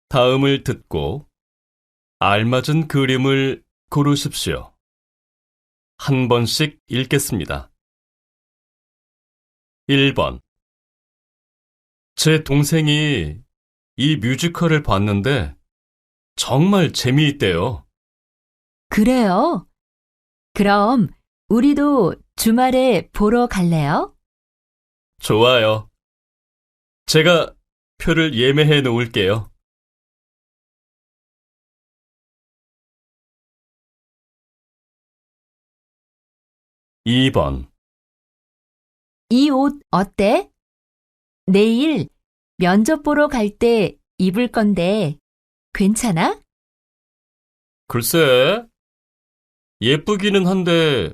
다음을 듣고 알맞은 그림을 고르십시오. 한 번씩 읽겠습니다. 1번. 제 동생이 이 뮤지컬을 봤는데 정말 재미있대요. 그래요? 그럼 우리도 주말에 보러 갈래요? 좋아요. 제가 표를 예매해 놓을게요. 2번. 이 옷 어때? 내일 면접 보러 갈 때 입을 건데 괜찮아? 글쎄, 예쁘기는 한데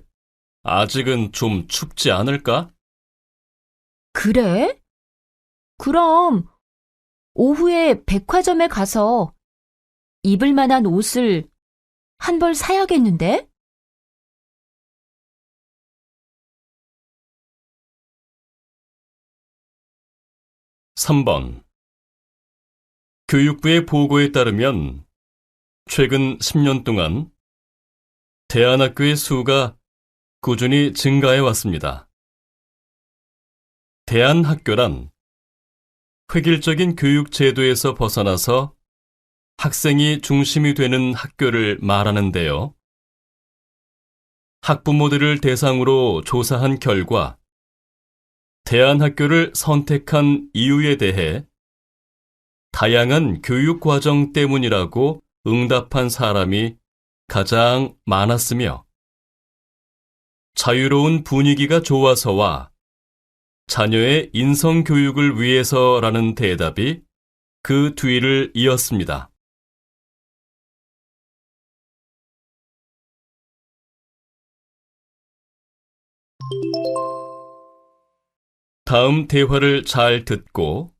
아직은 좀 춥지 않을까? 그래? 그럼 오후에 백화점에 가서 입을 만한 옷을 한 벌 사야겠는데? 3번. 교육부의 보고에 따르면 최근 10년 동안 대안학교의 수가 꾸준히 증가해 왔습니다. 대안학교란 획일적인 교육 제도에서 벗어나서 학생이 중심이 되는 학교를 말하는데요. 학부모들을 대상으로 조사한 결과 대안학교를 선택한 이유에 대해 다양한 교육 과정 때문이라고 응답한 사람이 가장 많았으며 자유로운 분위기가 좋아서와 자녀의 인성 교육을 위해서라는 대답이 그 뒤를 이었습니다. 다음 대화를 잘 듣고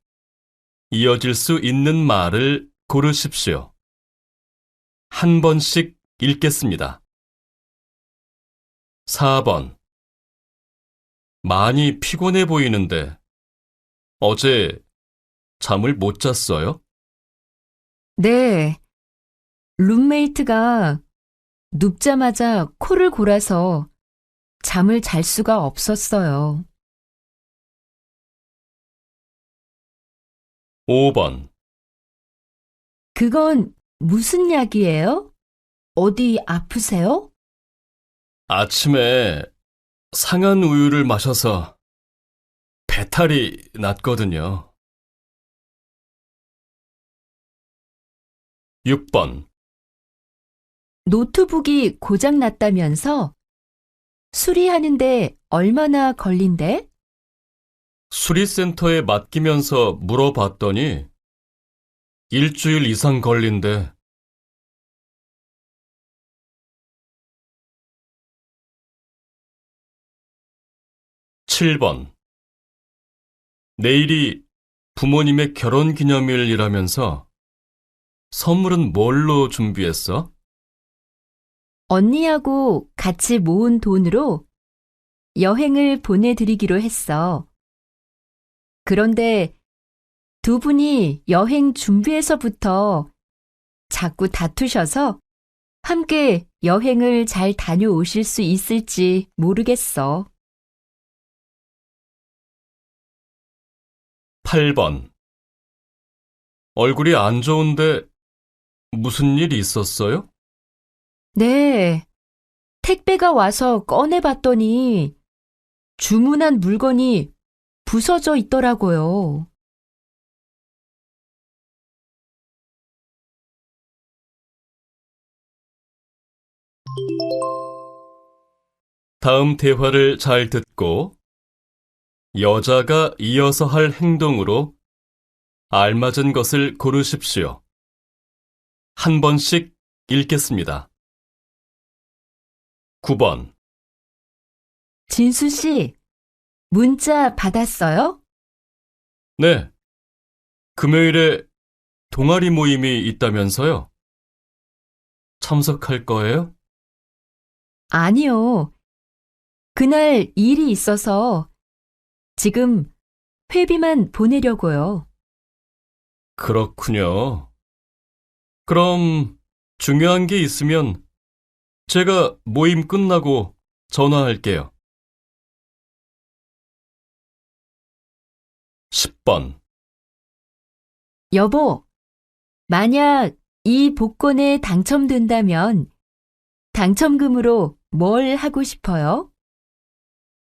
이어질 수 있는 말을 고르십시오. 한 번씩 읽겠습니다. 4번. 많이 피곤해 보이는데 어제 잠을 못 잤어요? 네. 룸메이트가 눕자마자 코를 골아서 잠을 잘 수가 없었어요. 5번. 그건 무슨 약이에요? 어디 아프세요? 아침에 상한 우유를 마셔서 배탈이 났거든요. 6번. 노트북이 고장 났다면서 수리하는데 얼마나 걸린대? 수리센터에 맡기면서 물어봤더니 일주일 이상 걸린대. 7번. 내일이 부모님의 결혼 기념일이라면서 선물은 뭘로 준비했어? 언니하고 같이 모은 돈으로 여행을 보내드리기로 했어. 그런데 두 분이 여행 준비에서부터 자꾸 다투셔서 함께 여행을 잘 다녀오실 수 있을지 모르겠어. 8번. 얼굴이 안 좋은데 무슨 일 있었어요? 네, 택배가 와서 꺼내봤더니 주문한 물건이 부서져 있더라고요. 다음 대화를 잘 듣고 여자가 이어서 할 행동으로 알맞은 것을 고르십시오. 한 번씩 읽겠습니다. 9번. 진수 씨, 문자 받았어요? 네, 금요일에 동아리 모임이 있다면서요? 참석할 거예요? 아니요. 그날 일이 있어서 지금 회비만 보내려고요. 그렇군요. 그럼 중요한 게 있으면 제가 모임 끝나고 전화할게요. 10번. 여보, 만약 이 복권에 당첨된다면 당첨금으로 뭘 하고 싶어요?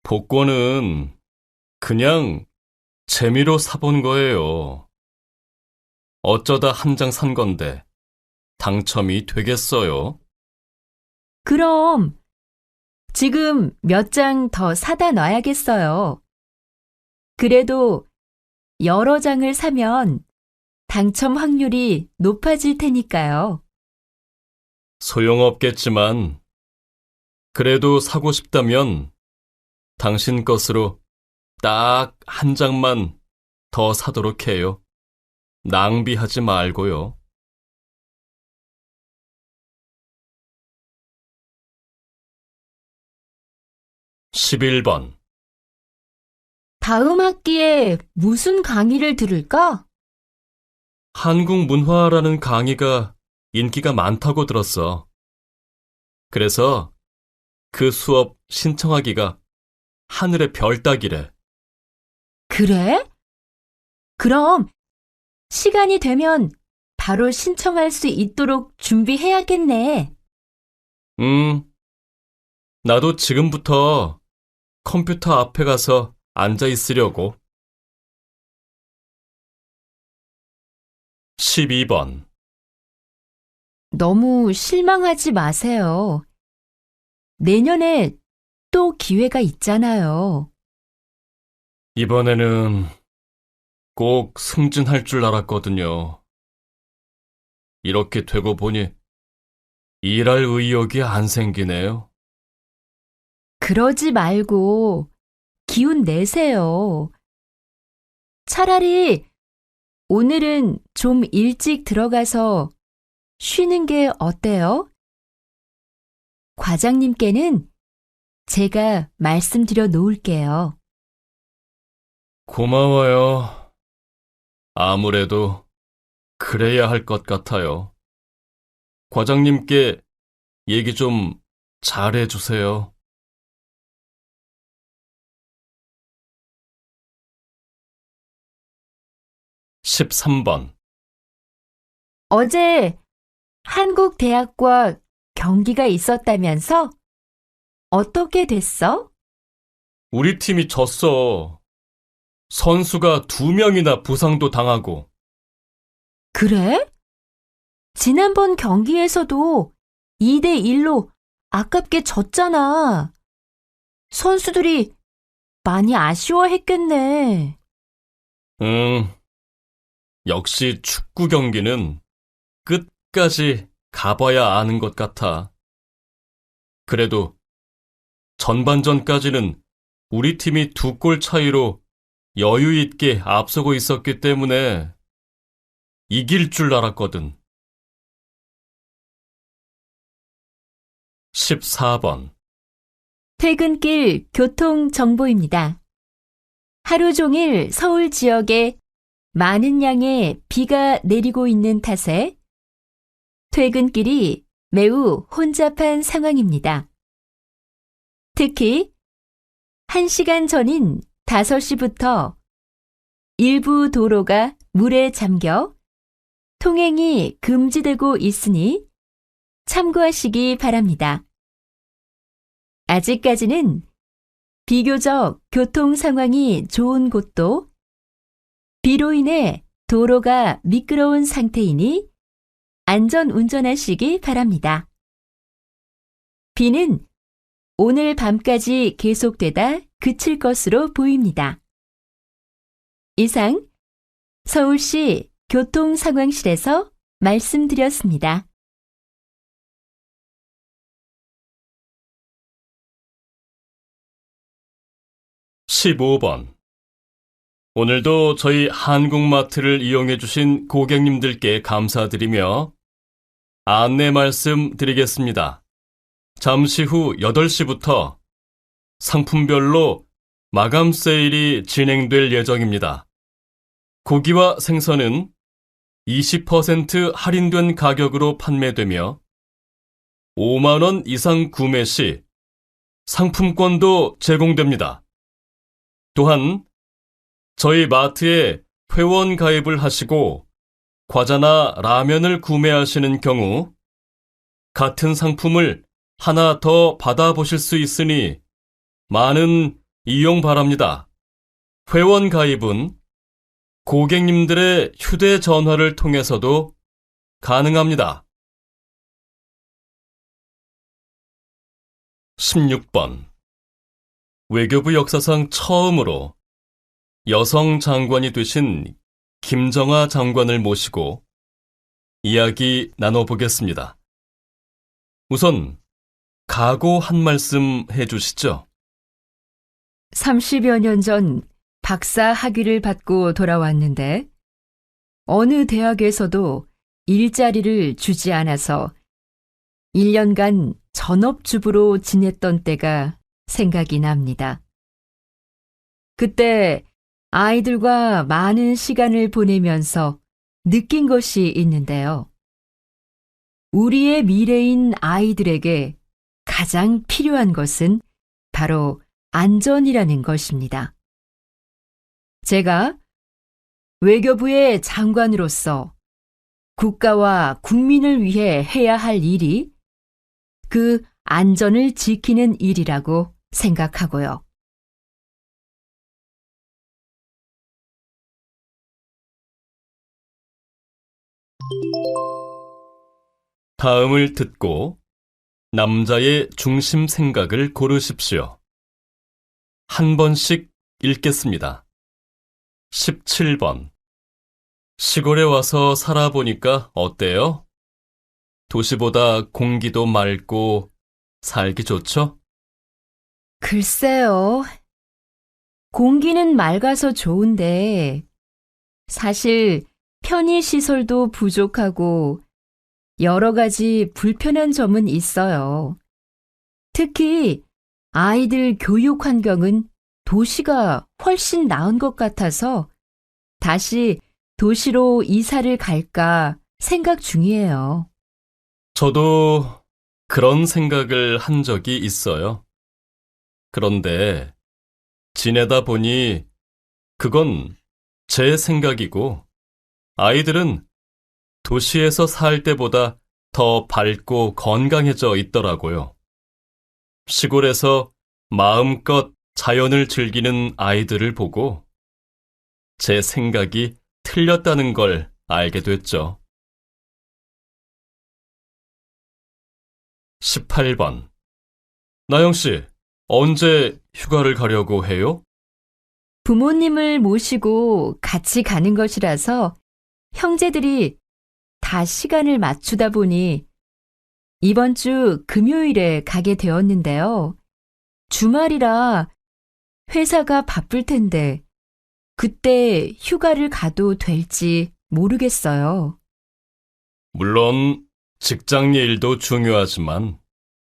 복권은 그냥 재미로 사본 거예요. 어쩌다 한 장 산 건데 당첨이 되겠어요? 그럼 지금 몇 장 더 사다 놔야겠어요. 그래도 여러 장을 사면 당첨 확률이 높아질 테니까요. 소용없겠지만 그래도 사고 싶다면 당신 것으로 딱 한 장만 더 사도록 해요. 낭비하지 말고요. 11번. 다음 학기에 무슨 강의를 들을까? 한국 문화라는 강의가 인기가 많다고 들었어. 그래서 그 수업 신청하기가 하늘의 별 따기래. 그래? 그럼 시간이 되면 바로 신청할 수 있도록 준비해야겠네. 나도 지금부터 컴퓨터 앞에 가서 앉아 있으려고. 12번. 너무 실망하지 마세요. 내년에 또 기회가 있잖아요. 이번에는 꼭 승진할 줄 알았거든요. 이렇게 되고 보니 일할 의욕이 안 생기네요. 그러지 말고 기운 내세요. 차라리 오늘은 좀 일찍 들어가서 쉬는 게 어때요? 과장님께는 제가 말씀드려 놓을게요. 고마워요. 아무래도 그래야 할 것 같아요. 과장님께 얘기 좀 잘해주세요. 13번. 어제 한국 대학과 경기가 있었다면서? 어떻게 됐어? 우리 팀이 졌어. 선수가 2명이나 부상도 당하고. 그래? 지난번 경기에서도 2대1로 아깝게 졌잖아. 선수들이 많이 아쉬워했겠네. 응, 역시 축구 경기는 끝까지 가봐야 아는 것 같아. 그래도 전반전까지는 우리 팀이 2골 차이로 여유 있게 앞서고 있었기 때문에 이길 줄 알았거든. 14번. 퇴근길 교통 정보입니다. 하루 종일 서울 지역에 많은 양의 비가 내리고 있는 탓에 퇴근길이 매우 혼잡한 상황입니다. 특히 1시간 전인 5시부터 일부 도로가 물에 잠겨 통행이 금지되고 있으니 참고하시기 바랍니다. 아직까지는 비교적 교통 상황이 좋은 곳도 비로 인해 도로가 미끄러운 상태이니 안전 운전하시기 바랍니다. 비는 오늘 밤까지 계속되다 그칠 것으로 보입니다. 이상 서울시 교통상황실에서 말씀드렸습니다. 15번. 오늘도 저희 한국마트를 이용해 주신 고객님들께 감사드리며 안내 말씀 드리겠습니다. 잠시 후 8시부터 상품별로 마감 세일이 진행될 예정입니다. 고기와 생선은 20% 할인된 가격으로 판매되며 5만 원 이상 구매 시 상품권도 제공됩니다. 또한 저희 마트에 회원 가입을 하시고 과자나 라면을 구매하시는 경우 같은 상품을 하나 더 받아보실 수 있으니 많은 이용 바랍니다. 회원 가입은 고객님들의 휴대전화를 통해서도 가능합니다. 16번. 외교부 역사상 처음으로 여성 장관이 되신 김정아 장관을 모시고 이야기 나눠보겠습니다. 우선 각오 한 말씀 해주시죠. 30여 년 전 박사 학위를 받고 돌아왔는데 어느 대학에서도 일자리를 주지 않아서 1년간 전업주부로 지냈던 때가 생각이 납니다. 그때 아이들과 많은 시간을 보내면서 느낀 것이 있는데요. 우리의 미래인 아이들에게 가장 필요한 것은 바로 안전이라는 것입니다. 제가 외교부의 장관으로서 국가와 국민을 위해 해야 할 일이 그 안전을 지키는 일이라고 생각하고요. 다음을 듣고 남자의 중심 생각을 고르십시오. 한 번씩 읽겠습니다. 17번. 시골에 와서 살아보니까 어때요? 도시보다 공기도 맑고 살기 좋죠? 글쎄요. 공기는 맑아서 좋은데 사실 편의시설도 부족하고 여러 가지 불편한 점은 있어요. 특히 아이들 교육 환경은 도시가 훨씬 나은 것 같아서 다시 도시로 이사를 갈까 생각 중이에요. 저도 그런 생각을 한 적이 있어요. 그런데 지내다 보니 그건 제 생각이고 아이들은 도시에서 살 때보다 더 밝고 건강해져 있더라고요. 시골에서 마음껏 자연을 즐기는 아이들을 보고 제 생각이 틀렸다는 걸 알게 됐죠. 18번. 나영씨, 언제 휴가를 가려고 해요? 부모님을 모시고 같이 가는 것이라서 형제들이 다 시간을 맞추다 보니 이번 주 금요일에 가게 되었는데요. 주말이라 회사가 바쁠 텐데 그때 휴가를 가도 될지 모르겠어요. 물론 직장 일도 중요하지만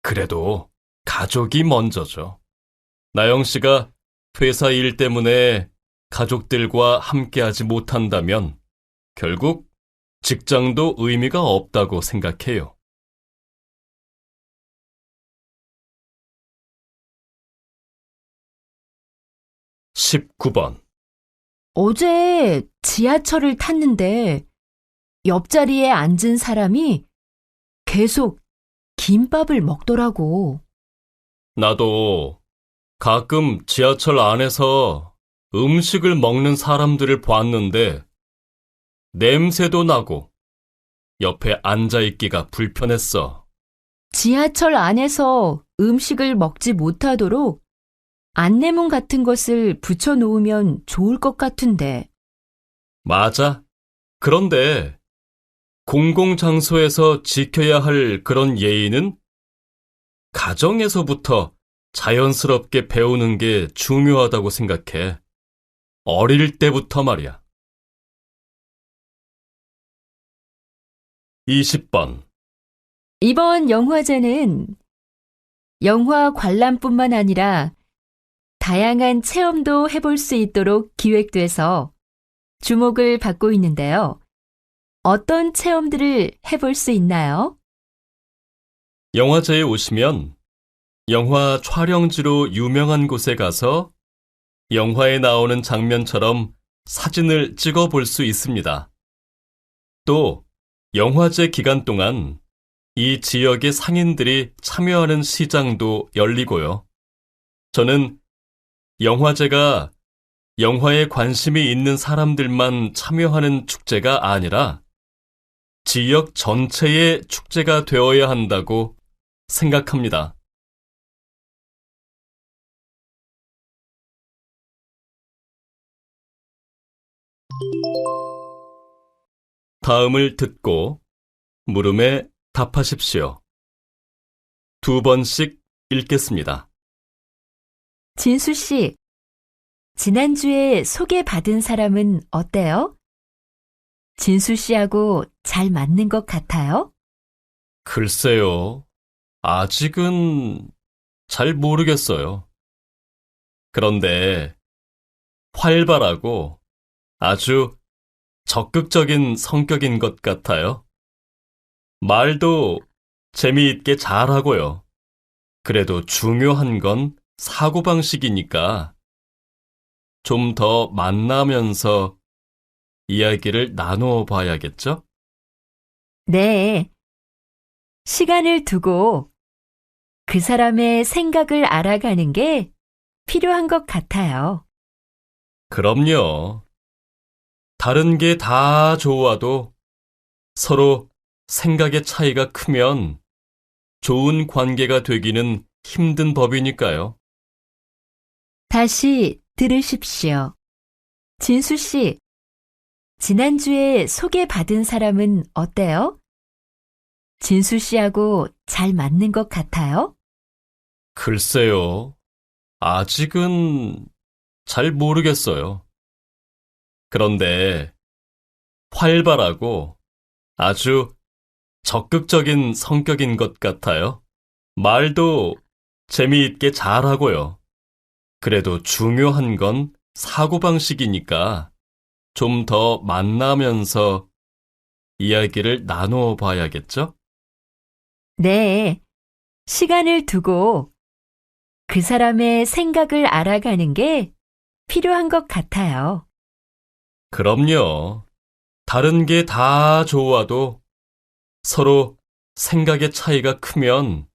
그래도 가족이 먼저죠. 나영씨가 회사 일 때문에 가족들과 함께하지 못한다면 결국 직장도 의미가 없다고 생각해요. 19번. 어제 지하철을 탔는데 옆자리에 앉은 사람이 계속 김밥을 먹더라고. 나도 가끔 지하철 안에서 음식을 먹는 사람들을 봤는데 냄새도 나고 옆에 앉아있기가 불편했어. 지하철 안에서 음식을 먹지 못하도록 안내문 같은 것을 붙여놓으면 좋을 것 같은데. 맞아. 그런데 공공장소에서 지켜야 할 그런 예의는 가정에서부터 자연스럽게 배우는 게 중요하다고 생각해. 어릴 때부터 말이야. 20번. 이번 영화제는 영화 관람뿐만 아니라 다양한 체험도 해볼 수 있도록 기획돼서 주목을 받고 있는데요. 어떤 체험들을 해볼 수 있나요? 영화제에 오시면 영화 촬영지로 유명한 곳에 가서 영화에 나오는 장면처럼 사진을 찍어 볼 수 있습니다. 또 영화제 기간 동안 이 지역의 상인들이 참여하는 시장도 열리고요. 저는 영화제가 영화에 관심이 있는 사람들만 참여하는 축제가 아니라 지역 전체의 축제가 되어야 한다고 생각합니다. 다음을 듣고 물음에 답하십시오. 2번씩 읽겠습니다. 진수 씨, 지난주에 소개받은 사람은 어때요? 진수 씨하고 잘 맞는 것 같아요? 글쎄요. 아직은 잘 모르겠어요. 그런데 활발하고 아주 적극적인 성격인 것 같아요. 말도 재미있게 잘하고요. 그래도 중요한 건 사고방식이니까 좀 더 만나면서 이야기를 나누어 봐야겠죠? 네. 시간을 두고 그 사람의 생각을 알아가는 게 필요한 것 같아요. 그럼요. 다른 게 다 좋아도 서로 생각의 차이가 크면 좋은 관계가 되기는 힘든 법이니까요. 다시 들으십시오. 진수 씨, 지난주에 소개받은 사람은 어때요? 진수 씨하고 잘 맞는 것 같아요? 글쎄요. 아직은 잘 모르겠어요. 그런데 활발하고 아주 적극적인 성격인 것 같아요. 말도 재미있게 잘하고요. 그래도 중요한 건 사고방식이니까 좀 더 만나면서 이야기를 나누어 봐야겠죠? 네. 시간을 두고 그 사람의 생각을 알아가는 게 필요한 것 같아요. 그럼요. 다른 게 다 좋아도 서로 생각의 차이가 크면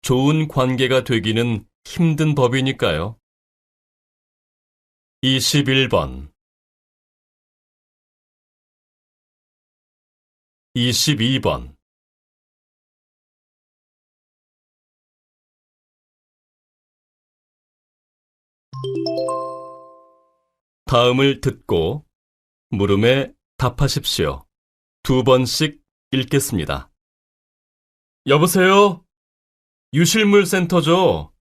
좋은 관계가 되기는 힘든 법이니까요. 21번 22번 다음을 듣고 물음에 답하십시오. 2번씩 읽겠습니다. 여보세요? 유실물 센터죠?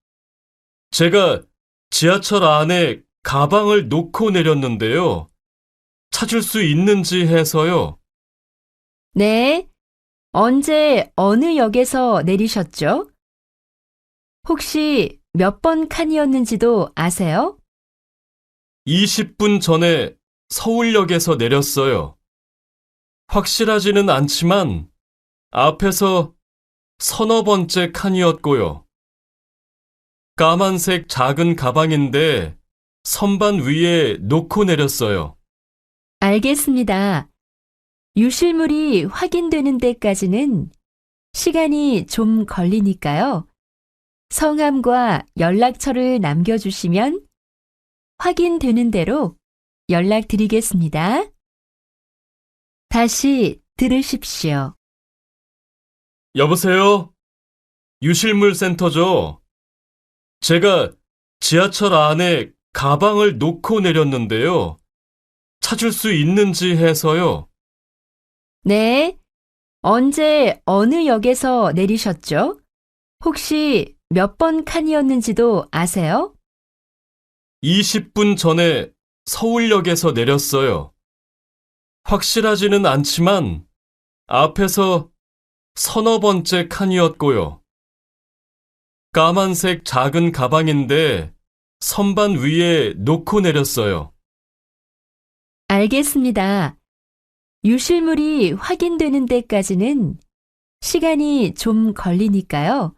제가 지하철 안에 가방을 놓고 내렸는데요. 찾을 수 있는지 해서요. 네. 언제 어느 역에서 내리셨죠? 혹시 몇 번 칸이었는지도 아세요? 20분 전에 서울역에서 내렸어요. 확실하지는 않지만 앞에서 서너 번째 칸이었고요. 까만색 작은 가방인데 선반 위에 놓고 내렸어요. 알겠습니다. 유실물이 확인되는 데까지는 시간이 좀 걸리니까요. 성함과 연락처를 남겨주시면 확인되는 대로 연락드리겠습니다. 다시 들으십시오. 여보세요? 유실물 센터죠? 제가 지하철 안에 가방을 놓고 내렸는데요. 찾을 수 있는지 해서요. 네. 언제 어느 역에서 내리셨죠? 혹시 몇 번 칸이었는지도 아세요? 20분 전에 서울역에서 내렸어요. 확실하지는 않지만 앞에서 서너 번째 칸이었고요. 까만색 작은 가방인데 선반 위에 놓고 내렸어요. 알겠습니다. 유실물이 확인되는 데까지는 시간이 좀 걸리니까요.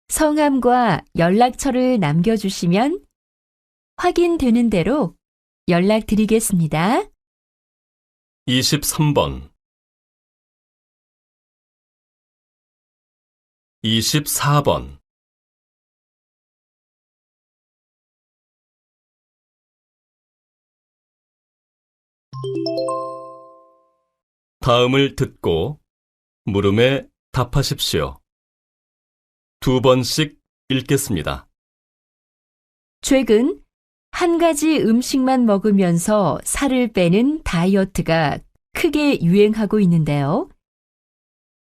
성함과 연락처를 남겨주시면 확인되는 대로 연락드리겠습니다. 23번, 24번. 다음을 듣고 물음에 답하십시오. 두 번씩 읽겠습니다. 최근 한 가지 음식만 먹으면서 살을 빼는 다이어트가 크게 유행하고 있는데요.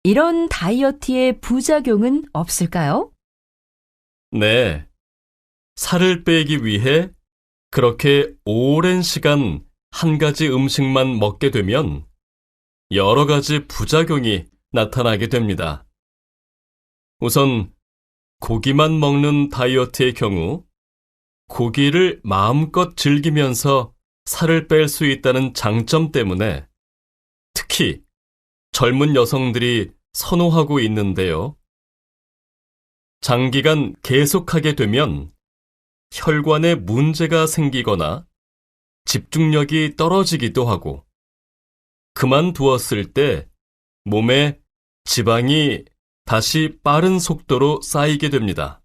이런 다이어트의 부작용은 없을까요? 네. 살을 빼기 위해 그렇게 오랜 시간 한 가지 음식만 먹게 되면 여러 가지 부작용이 나타나게 됩니다. 우선 고기만 먹는 다이어트의 경우 고기를 마음껏 즐기면서 살을 뺄 수 있다는 장점 때문에 특히 젊은 여성들이 선호하고 있는데요. 장기간 계속하게 되면 혈관에 문제가 생기거나 집중력이 떨어지기도 하고 그만두었을 때 몸에 지방이 다시 빠른 속도로 쌓이게 됩니다.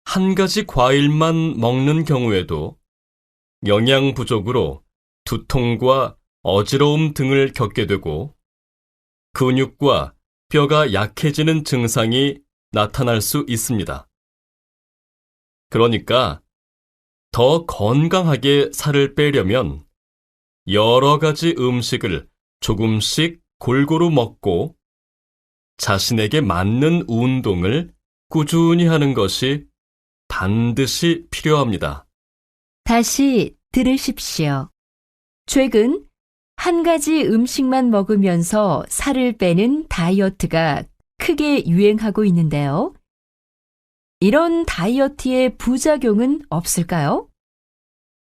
한 가지 과일만 먹는 경우에도 영양 부족으로 두통과 어지러움 등을 겪게 되고 근육과 뼈가 약해지는 증상이 나타날 수 있습니다. 그러니까 더 건강하게 살을 빼려면 여러 가지 음식을 조금씩 골고루 먹고 자신에게 맞는 운동을 꾸준히 하는 것이 반드시 필요합니다. 다시 들으십시오. 최근 한 가지 음식만 먹으면서 살을 빼는 다이어트가 크게 유행하고 있는데요. 이런 다이어트의 부작용은 없을까요?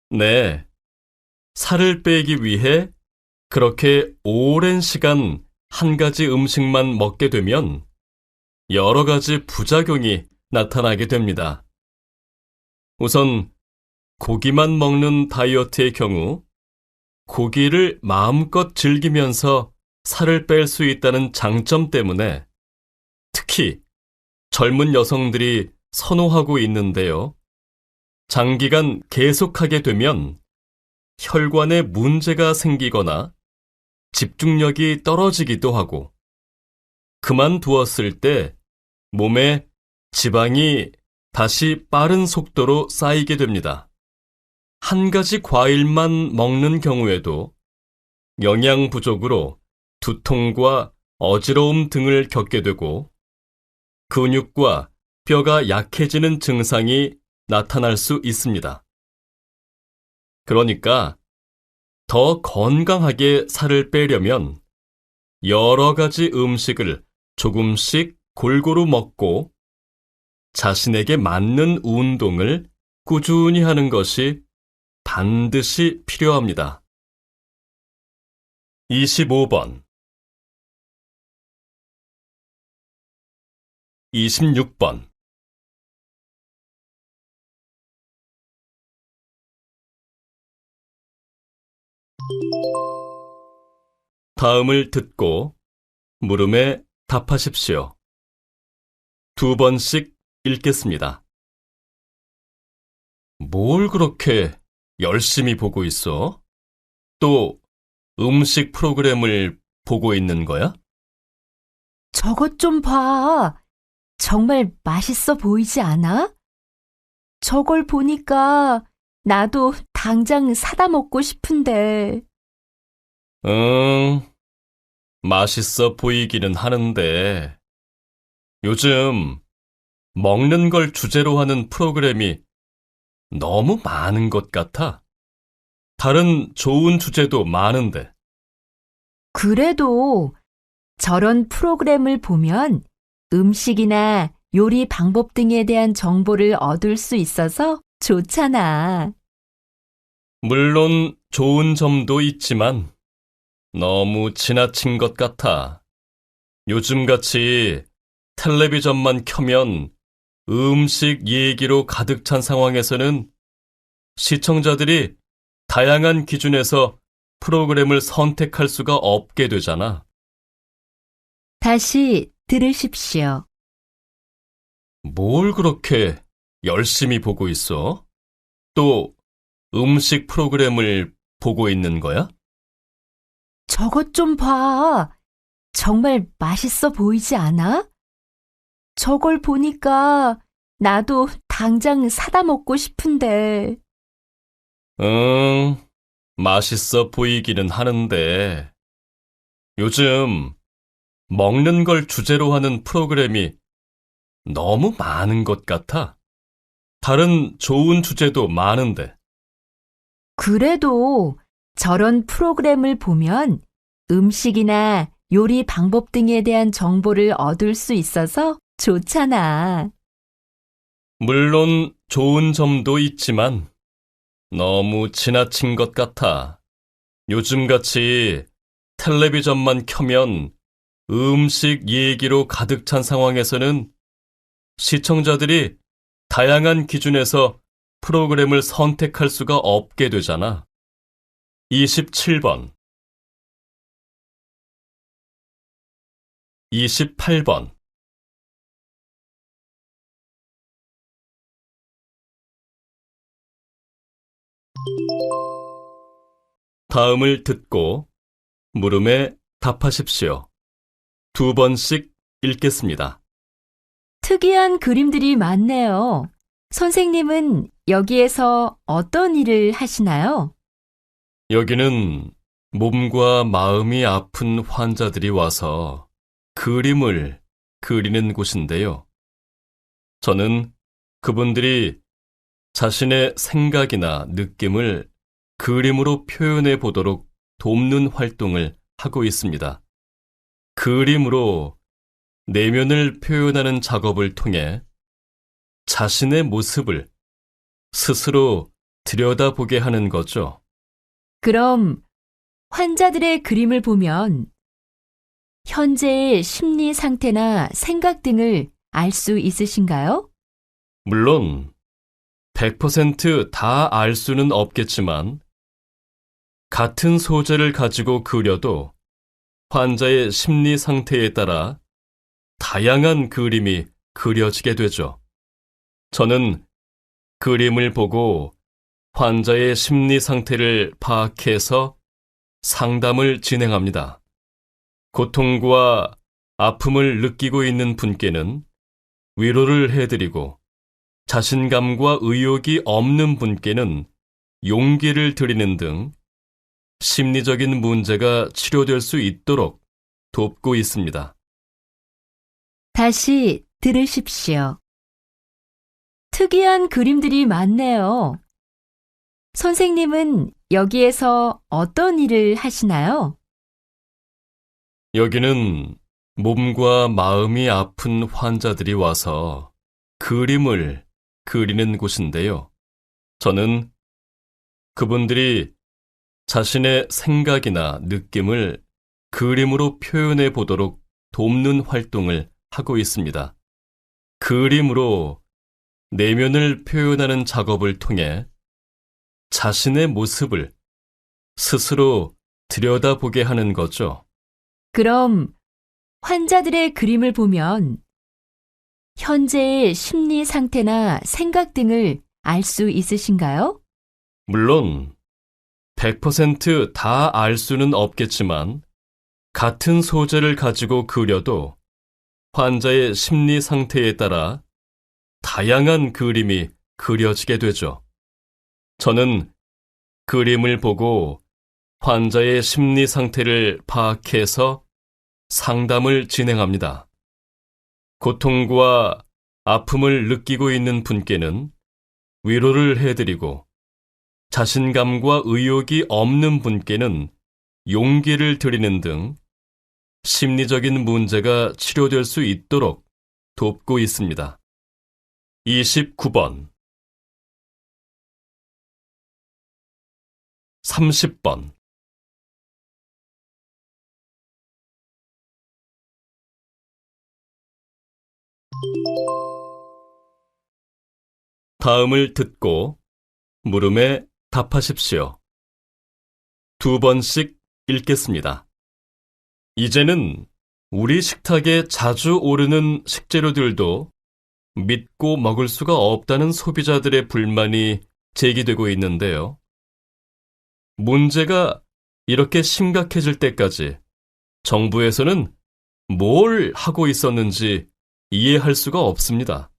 네. 살을 빼기 위해 그렇게 오랜 시간 한 가지 음식만 먹게 되면 여러 가지 부작용이 나타나게 됩니다. 우선 고기만 먹는 다이어트의 경우 고기를 마음껏 즐기면서 살을 뺄 수 있다는 장점 때문에 특히 젊은 여성들이 선호하고 있는데요. 장기간 계속하게 되면 혈관에 문제가 생기거나 집중력이 떨어지기도 하고 그만두었을 때 몸에 지방이 다시 빠른 속도로 쌓이게 됩니다. 한 가지 과일만 먹는 경우에도 영양 부족으로 두통과 어지러움 등을 겪게 되고 근육과 뼈가 약해지는 증상이 나타날 수 있습니다. 그러니까 더 건강하게 살을 빼려면 여러 가지 음식을 조금씩 골고루 먹고 자신에게 맞는 운동을 꾸준히 하는 것이 반드시 필요합니다. 25번, 26번. 다음을 듣고 물음에 답하십시오. 두 번씩 읽겠습니다. 뭘 그렇게 열심히 보고 있어? 또 음식 프로그램을 보고 있는 거야? 저것 좀 봐. 정말 맛있어 보이지 않아? 저걸 보니까 나도 당장 사다 먹고 싶은데. 맛있어 보이기는 하는데 요즘 먹는 걸 주제로 하는 프로그램이 너무 많은 것 같아. 다른 좋은 주제도 많은데. 그래도 저런 프로그램을 보면 음식이나 요리 방법 등에 대한 정보를 얻을 수 있어서 좋잖아. 물론 좋은 점도 있지만 너무 지나친 것 같아. 요즘같이 텔레비전만 켜면 음식 얘기로 가득 찬 상황에서는 시청자들이 다양한 기준에서 프로그램을 선택할 수가 없게 되잖아. 다시 들으십시오. 뭘 그렇게 열심히 보고 있어? 또 음식 프로그램을 보고 있는 거야? 저것 좀 봐. 정말 맛있어 보이지 않아? 저걸 보니까 나도 당장 사다 먹고 싶은데. 응, 맛있어 보이기는 하는데 요즘 먹는 걸 주제로 하는 프로그램이 너무 많은 것 같아. 다른 좋은 주제도 많은데. 그래도 저런 프로그램을 보면 음식이나 요리 방법 등에 대한 정보를 얻을 수 있어서 좋잖아. 물론 좋은 점도 있지만 너무 지나친 것 같아. 요즘같이 텔레비전만 켜면 음식 얘기로 가득 찬 상황에서는 시청자들이 다양한 기준에서 프로그램을 선택할 수가 없게 되잖아. 27번, 28번. 다음을 듣고 물음에 답하십시오. 두 번씩 읽겠습니다. 특이한 그림들이 많네요. 선생님은 여기에서 어떤 일을 하시나요? 여기는 몸과 마음이 아픈 환자들이 와서 그림을 그리는 곳인데요. 저는 그분들이 자신의 생각이나 느낌을 그림으로 표현해 보도록 돕는 활동을 하고 있습니다. 그림으로 내면을 표현하는 작업을 통해 자신의 모습을 스스로 들여다보게 하는 거죠. 그럼 환자들의 그림을 보면 현재의 심리 상태나 생각 등을 알 수 있으신가요? 물론 100% 다 알 수는 없겠지만 같은 소재를 가지고 그려도 환자의 심리 상태에 따라 다양한 그림이 그려지게 되죠. 저는 그림을 보고 환자의 심리 상태를 파악해서 상담을 진행합니다. 고통과 아픔을 느끼고 있는 분께는 위로를 해드리고 자신감과 의욕이 없는 분께는 용기를 드리는 등 심리적인 문제가 치료될 수 있도록 돕고 있습니다. 다시 들으십시오. 특이한 그림들이 많네요. 선생님은 여기에서 어떤 일을 하시나요? 여기는 몸과 마음이 아픈 환자들이 와서 그림을 그리는 곳인데요. 저는 그분들이 자신의 생각이나 느낌을 그림으로 표현해 보도록 돕는 활동을 하고 있습니다. 그림으로 내면을 표현하는 작업을 통해 자신의 모습을 스스로 들여다보게 하는 거죠. 그럼 환자들의 그림을 보면 현재의 심리 상태나 생각 등을 알 수 있으신가요? 물론 100% 다 알 수는 없겠지만 같은 소재를 가지고 그려도 환자의 심리 상태에 따라 다양한 그림이 그려지게 되죠. 저는 그림을 보고 환자의 심리 상태를 파악해서 상담을 진행합니다. 고통과 아픔을 느끼고 있는 분께는 위로를 해드리고 자신감과 의욕이 없는 분께는 용기를 드리는 등 심리적인 문제가 치료될 수 있도록 돕고 있습니다. 29번, 30번. 다음을 듣고 물음에 답하십시오. 2번씩 읽겠습니다. 이제는 우리 식탁에 자주 오르는 식재료들도 믿고 먹을 수가 없다는 소비자들의 불만이 제기되고 있는데요. 문제가 이렇게 심각해질 때까지 정부에서는 뭘 하고 있었는지 이해할 수가 없습니다.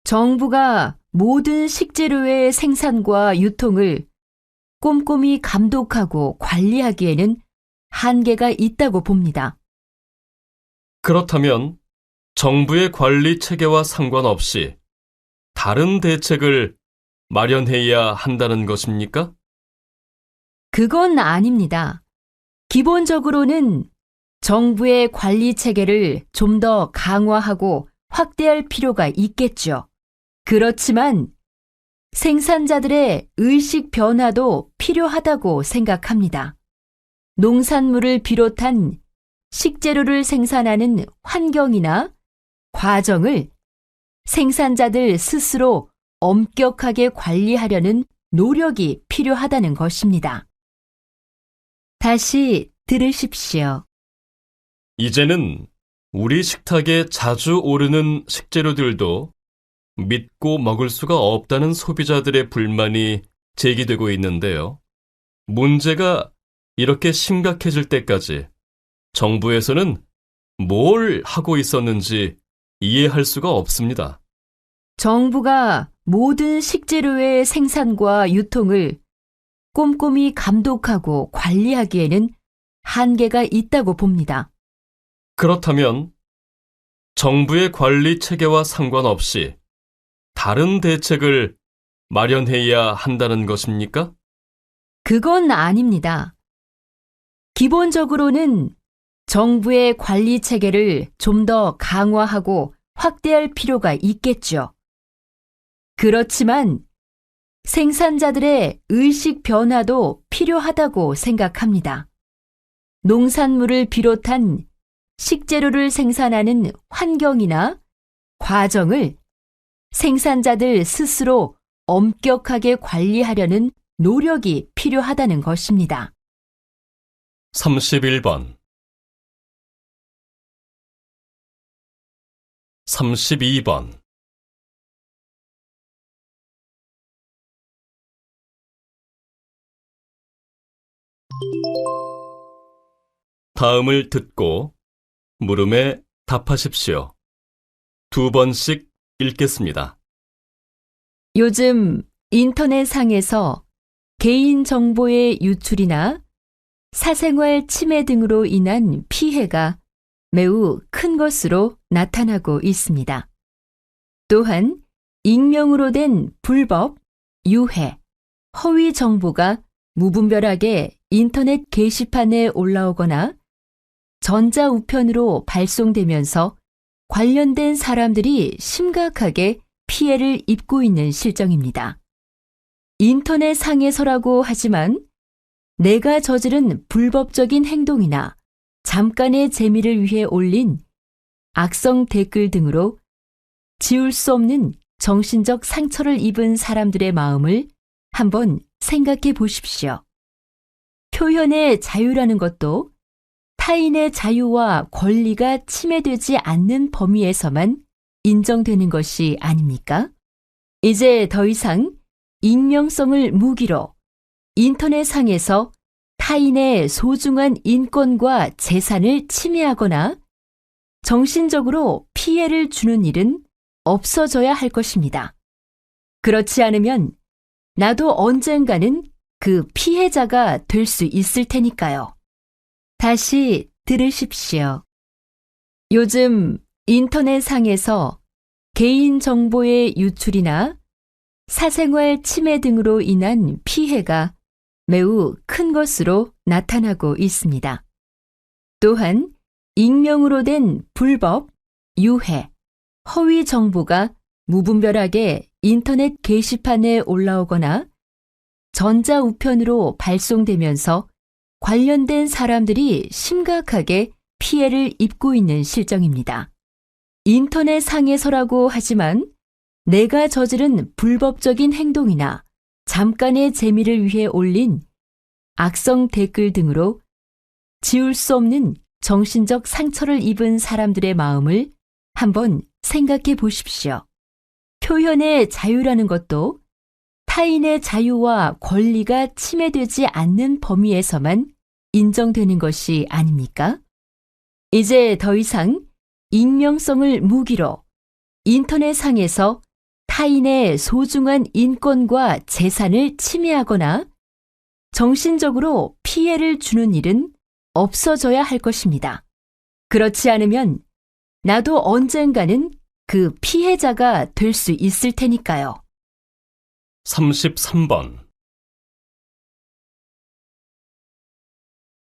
정부가 모든 식재료의 생산과 유통을 꼼꼼히 감독하고 관리하기에는 한계가 있다고 봅니다. 그렇다면 정부의 관리 체계와 상관없이 다른 대책을 마련해야 한다는 것입니까? 그건 아닙니다. 기본적으로는 정부의 관리 체계를 좀 더 강화하고 확대할 필요가 있겠죠. 그렇지만 생산자들의 의식 변화도 필요하다고 생각합니다. 농산물을 비롯한 식재료를 생산하는 환경이나 과정을 생산자들 스스로 엄격하게 관리하려는 노력이 필요하다는 것입니다. 다시 들으십시오. 이제는 우리 식탁에 자주 오르는 식재료들도 믿고 먹을 수가 없다는 소비자들의 불만이 제기되고 있는데요. 문제가 이렇게 심각해질 때까지 정부에서는 뭘 하고 있었는지 이해할 수가 없습니다. 정부가 모든 식재료의 생산과 유통을 꼼꼼히 감독하고 관리하기에는 한계가 있다고 봅니다. 그렇다면 정부의 관리 체계와 상관없이 다른 대책을 마련해야 한다는 것입니까? 그건 아닙니다. 기본적으로는 정부의 관리 체계를 좀 더 강화하고 확대할 필요가 있겠죠. 그렇지만 생산자들의 의식 변화도 필요하다고 생각합니다. 농산물을 비롯한 식재료를 생산하는 환경이나 과정을 생산자들 스스로 엄격하게 관리하려는 노력이 필요하다는 것입니다. 31번, 32번. 다음을 듣고 물음에 답하십시오. 2번씩 읽겠습니다. 요즘 인터넷상에서 개인정보의 유출이나 사생활 침해 등으로 인한 피해가 매우 큰 것으로 나타나고 있습니다. 또한 익명으로 된 불법, 유해, 허위 정보가 무분별하게 인터넷 게시판에 올라오거나 전자우편으로 발송되면서 관련된 사람들이 심각하게 피해를 입고 있는 실정입니다. 인터넷 상에서라고 하지만 내가 저지른 불법적인 행동이나 잠깐의 재미를 위해 올린 악성 댓글 등으로 지울 수 없는 정신적 상처를 입은 사람들의 마음을 한번 생각해 보십시오. 표현의 자유라는 것도 타인의 자유와 권리가 침해되지 않는 범위에서만 인정되는 것이 아닙니까? 이제 더 이상 익명성을 무기로 인터넷상에서 타인의 소중한 인권과 재산을 침해하거나 정신적으로 피해를 주는 일은 없어져야 할 것입니다. 그렇지 않으면 나도 언젠가는 그 피해자가 될 수 있을 테니까요. 다시 들으십시오. 요즘 인터넷상에서 개인정보의 유출이나 사생활 침해 등으로 인한 피해가 매우 큰 것으로 나타나고 있습니다. 또한 익명으로 된 불법, 유해, 허위 정보가 무분별하게 인터넷 게시판에 올라오거나 전자우편으로 발송되면서 관련된 사람들이 심각하게 피해를 입고 있는 실정입니다. 인터넷 상에서라고 하지만 내가 저지른 불법적인 행동이나 잠깐의 재미를 위해 올린 악성 댓글 등으로 지울 수 없는 정신적 상처를 입은 사람들의 마음을 한번 생각해 보십시오. 표현의 자유라는 것도 타인의 자유와 권리가 침해되지 않는 범위에서만 인정되는 것이 아닙니까? 이제 더 이상 익명성을 무기로 인터넷상에서 타인의 소중한 인권과 재산을 침해하거나 정신적으로 피해를 주는 일은 없어져야 할 것입니다. 그렇지 않으면 나도 언젠가는 그 피해자가 될 수 있을 테니까요. 33번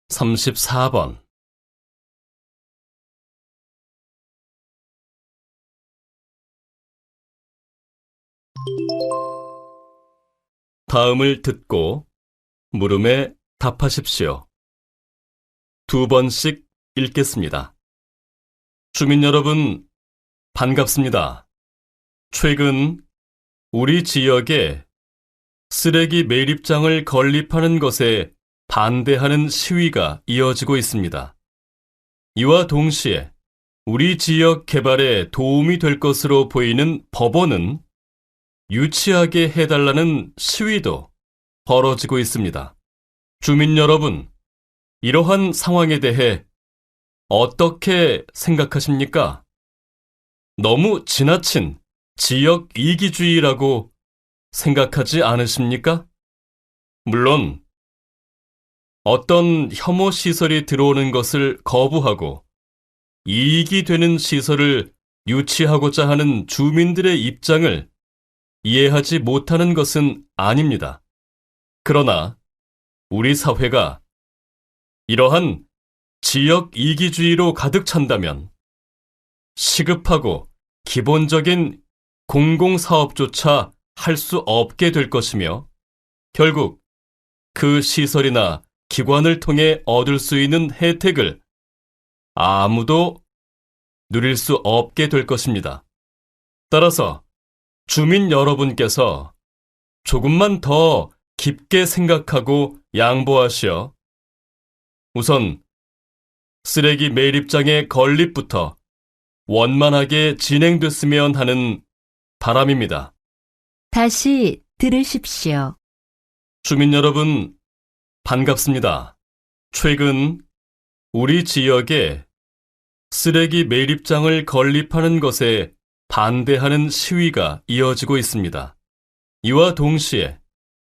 34번 다음을 듣고 물음에 답하십시오. 2번씩 읽겠습니다. 주민 여러분, 반갑습니다. 최근 우리 지역에 쓰레기 매립장을 건립하는 것에 반대하는 시위가 이어지고 있습니다. 이와 동시에 우리 지역 개발에 도움이 될 것으로 보이는 법원은 유치하게 해달라는 시위도 벌어지고 있습니다. 주민 여러분, 이러한 상황에 대해 어떻게 생각하십니까? 너무 지나친 지역 이기주의라고 생각하지 않으십니까? 물론 어떤 혐오 시설이 들어오는 것을 거부하고 이익이 되는 시설을 유치하고자 하는 주민들의 입장을 이해하지 못하는 것은 아닙니다. 그러나 우리 사회가 이러한 지역 이기주의로 가득 찬다면 시급하고 기본적인 공공사업조차 할 수 없게 될 것이며 결국 그 시설이나 기관을 통해 얻을 수 있는 혜택을 아무도 누릴 수 없게 될 것입니다. 따라서 주민 여러분께서 조금만 더 깊게 생각하고 양보하시어 우선 쓰레기 매립장의 건립부터 원만하게 진행됐으면 하는 바람입니다. 다시 들으십시오. 주민 여러분, 반갑습니다. 최근 우리 지역에 쓰레기 매립장을 건립하는 것에 반대하는 시위가 이어지고 있습니다. 이와 동시에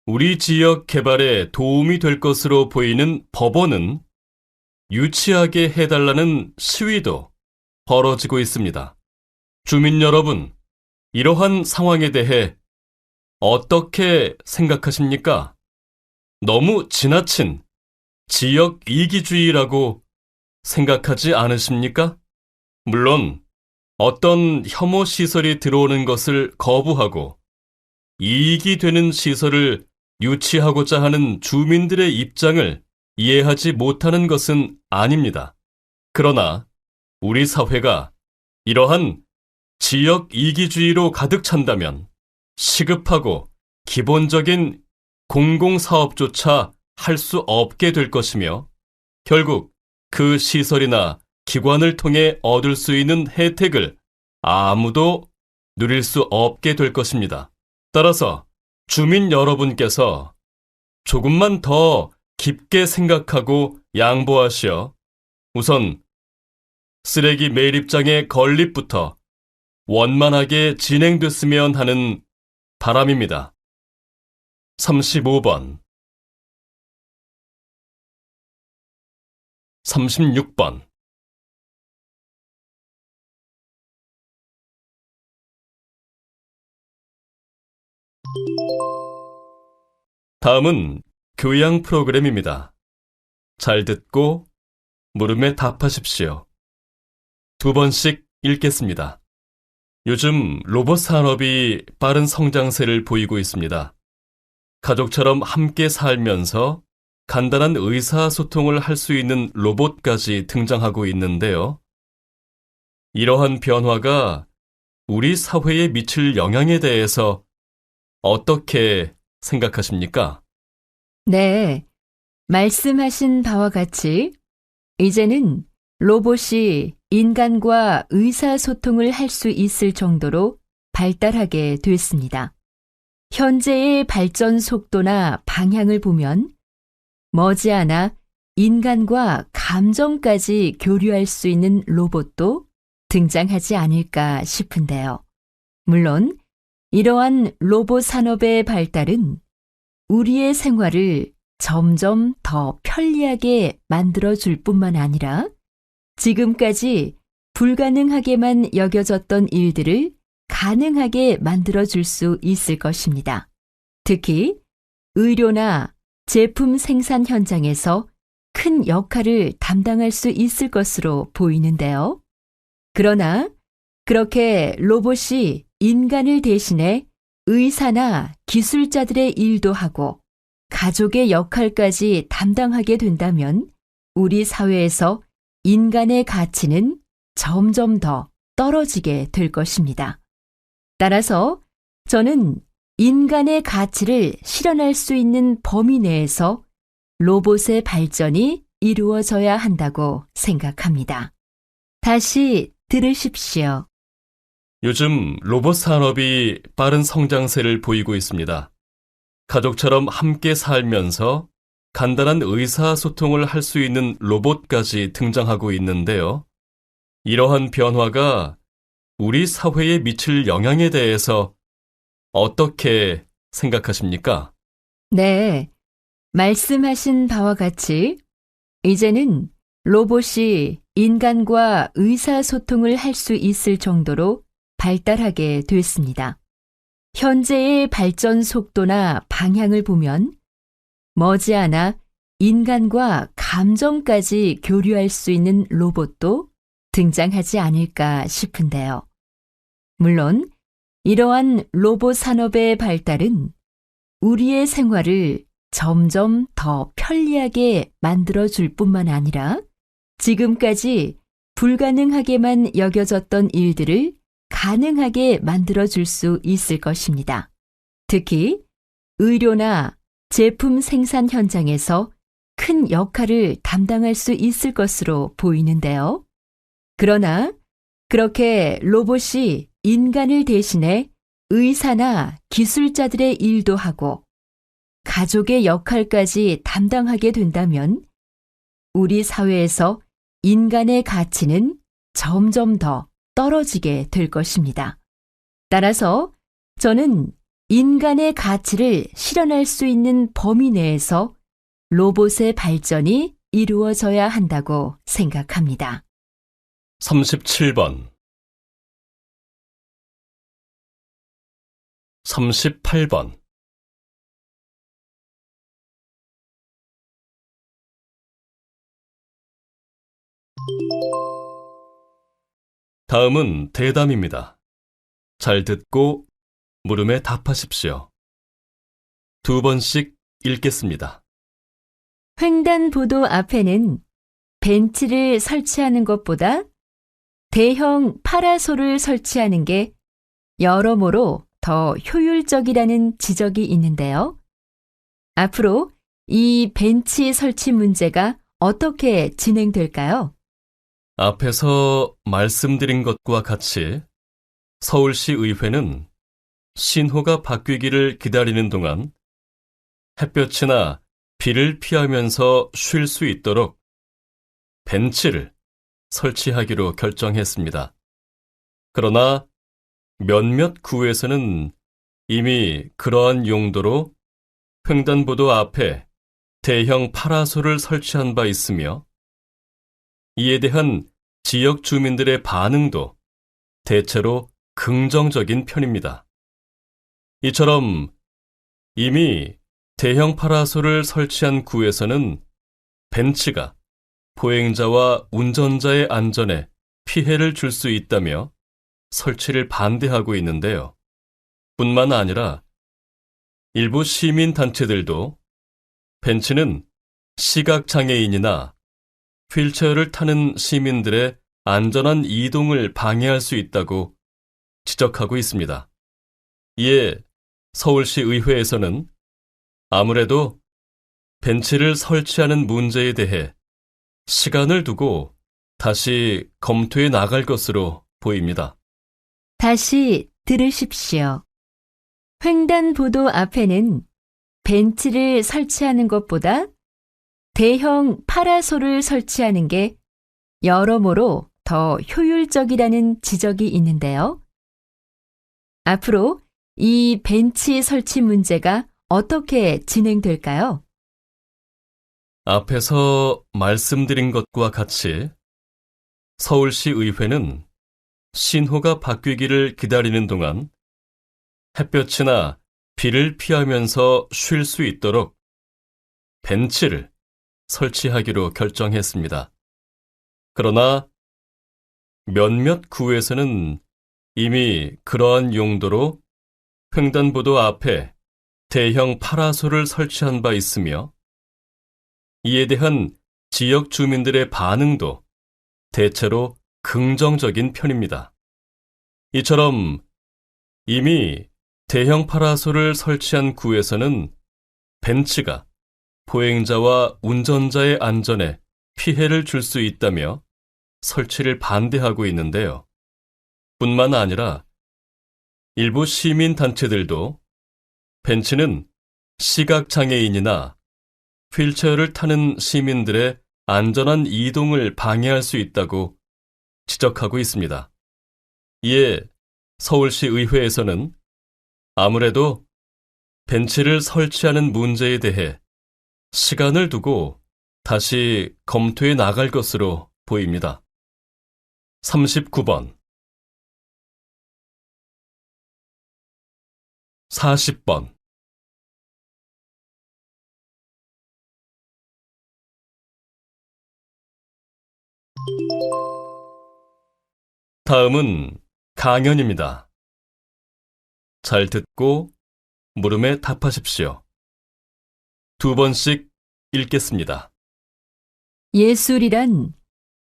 우리 지역 개발에 도움이 될 것으로 보이는 법원은 유치하게 해달라는 시위도 벌어지고 있습니다. 주민 여러분, 이러한 상황에 대해 어떻게 생각하십니까? 너무 지나친 지역 이기주의라고 생각하지 않으십니까? 물론 어떤 혐오 시설이 들어오는 것을 거부하고 이익이 되는 시설을 유치하고자 하는 주민들의 입장을 이해하지 못하는 것은 아닙니다. 그러나 우리 사회가 이러한 지역 이기주의로 가득 찬다면 시급하고 기본적인 공공사업조차 할 수 없게 될 것이며 결국 그 시설이나 기관을 통해 얻을 수 있는 혜택을 아무도 누릴 수 없게 될 것입니다. 따라서 주민 여러분께서 조금만 더 깊게 생각하고 양보하시어 우선 쓰레기 매립장의 건립부터 원만하게 진행됐으면 하는 바람입니다. 35번 36번 다음은 교양 프로그램입니다. 잘 듣고 물음에 답하십시오. 2번씩 읽겠습니다. 요즘 로봇 산업이 빠른 성장세를 보이고 있습니다. 가족처럼 함께 살면서 간단한 의사소통을 할 수 있는 로봇까지 등장하고 있는데요. 이러한 변화가 우리 사회에 미칠 영향에 대해서 어떻게 생각하십니까? 네, 말씀하신 바와 같이 이제는 로봇이 인간과 의사소통을 할 수 있을 정도로 발달하게 됐습니다. 현재의 발전 속도나 방향을 보면 머지않아 인간과 감정까지 교류할 수 있는 로봇도 등장하지 않을까 싶은데요. 물론 이러한 로봇 산업의 발달은 우리의 생활을 점점 더 편리하게 만들어줄 뿐만 아니라 지금까지 불가능하게만 여겨졌던 일들을 가능하게 만들어줄 수 있을 것입니다. 특히 의료나 제품 생산 현장에서 큰 역할을 담당할 수 있을 것으로 보이는데요. 그러나 그렇게 로봇이 인간을 대신해 의사나 기술자들의 일도 하고 가족의 역할까지 담당하게 된다면 우리 사회에서 인간의 가치는 점점 더 떨어지게 될 것입니다. 따라서 저는 인간의 가치를 실현할 수 있는 범위 내에서 로봇의 발전이 이루어져야 한다고 생각합니다. 다시 들으십시오. 요즘 로봇 산업이 빠른 성장세를 보이고 있습니다. 가족처럼 함께 살면서 간단한 의사소통을 할 수 있는 로봇까지 등장하고 있는데요. 이러한 변화가 우리 사회에 미칠 영향에 대해서 어떻게 생각하십니까? 네, 말씀하신 바와 같이 이제는 로봇이 인간과 의사소통을 할 수 있을 정도로 발달하게 됐습니다. 현재의 발전 속도나 방향을 보면 머지않아 인간과 감정까지 교류할 수 있는 로봇도 등장하지 않을까 싶은데요. 물론 이러한 로봇 산업의 발달은 우리의 생활을 점점 더 편리하게 만들어줄 뿐만 아니라 지금까지 불가능하게만 여겨졌던 일들을 가능하게 만들어줄 수 있을 것입니다. 특히 의료나 제품 생산 현장에서 큰 역할을 담당할 수 있을 것으로 보이는데요. 그러나 그렇게 로봇이 인간을 대신해 의사나 기술자들의 일도 하고 가족의 역할까지 담당하게 된다면 우리 사회에서 인간의 가치는 점점 더 떨어지게 될 것입니다. 따라서 저는 인간의 가치를 실현할 수 있는 범위 내에서 로봇의 발전이 이루어져야 한다고 생각합니다. 37번 38번 다음은 대담입니다. 잘 듣고 물음에 답하십시오. 2번씩 읽겠습니다. 횡단보도 앞에는 벤치를 설치하는 것보다 대형 파라솔을 설치하는 게 여러모로 더 효율적이라는 지적이 있는데요. 앞으로 이 벤치 설치 문제가 어떻게 진행될까요? 앞에서 말씀드린 것과 같이 서울시 의회는 신호가 바뀌기를 기다리는 동안 햇볕이나 비를 피하면서 쉴 수 있도록 벤치를 설치하기로 결정했습니다. 그러나 몇몇 구에서는 이미 그러한 용도로 횡단보도 앞에 대형 파라솔을 설치한 바 있으며 이에 대한 지역 주민들의 반응도 대체로 긍정적인 편입니다. 이처럼 이미 대형 파라솔을 설치한 구에서는 벤치가 보행자와 운전자의 안전에 피해를 줄 수 있다며 설치를 반대하고 있는데요. 뿐만 아니라 일부 시민단체들도 벤치는 시각장애인이나 휠체어를 타는 시민들의 안전한 이동을 방해할 수 있다고 지적하고 있습니다. 이에 서울시 의회에서는 아무래도 벤치를 설치하는 문제에 대해 시간을 두고 다시 검토해 나갈 것으로 보입니다. 다시 들으십시오. 횡단보도 앞에는 벤치를 설치하는 것보다 대형 파라솔을 설치하는 게 여러모로 더 효율적이라는 지적이 있는데요. 앞으로 이 벤치 설치 문제가 어떻게 진행될까요? 앞에서 말씀드린 것과 같이 서울시 의회는 신호가 바뀌기를 기다리는 동안 햇볕이나 비를 피하면서 쉴 수 있도록 벤치를 설치하기로 결정했습니다. 그러나 몇몇 구에서는 이미 그러한 용도로 횡단보도 앞에 대형 파라솔을 설치한 바 있으며 이에 대한 지역 주민들의 반응도 대체로 긍정적인 편입니다. 이처럼 이미 대형 파라솔을 설치한 구에서는 벤치가 보행자와 운전자의 안전에 피해를 줄 수 있다며 설치를 반대하고 있는데요. 뿐만 아니라 일부 시민단체들도 벤치는 시각장애인이나 휠체어를 타는 시민들의 안전한 이동을 방해할 수 있다고 지적하고 있습니다. 이에 서울시 의회에서는 아무래도 벤치를 설치하는 문제에 대해 시간을 두고 다시 검토해 나갈 것으로 보입니다. 39번 40번 다음은 강연입니다. 잘 듣고 물음에 답하십시오. 2번씩 읽겠습니다. 예술이란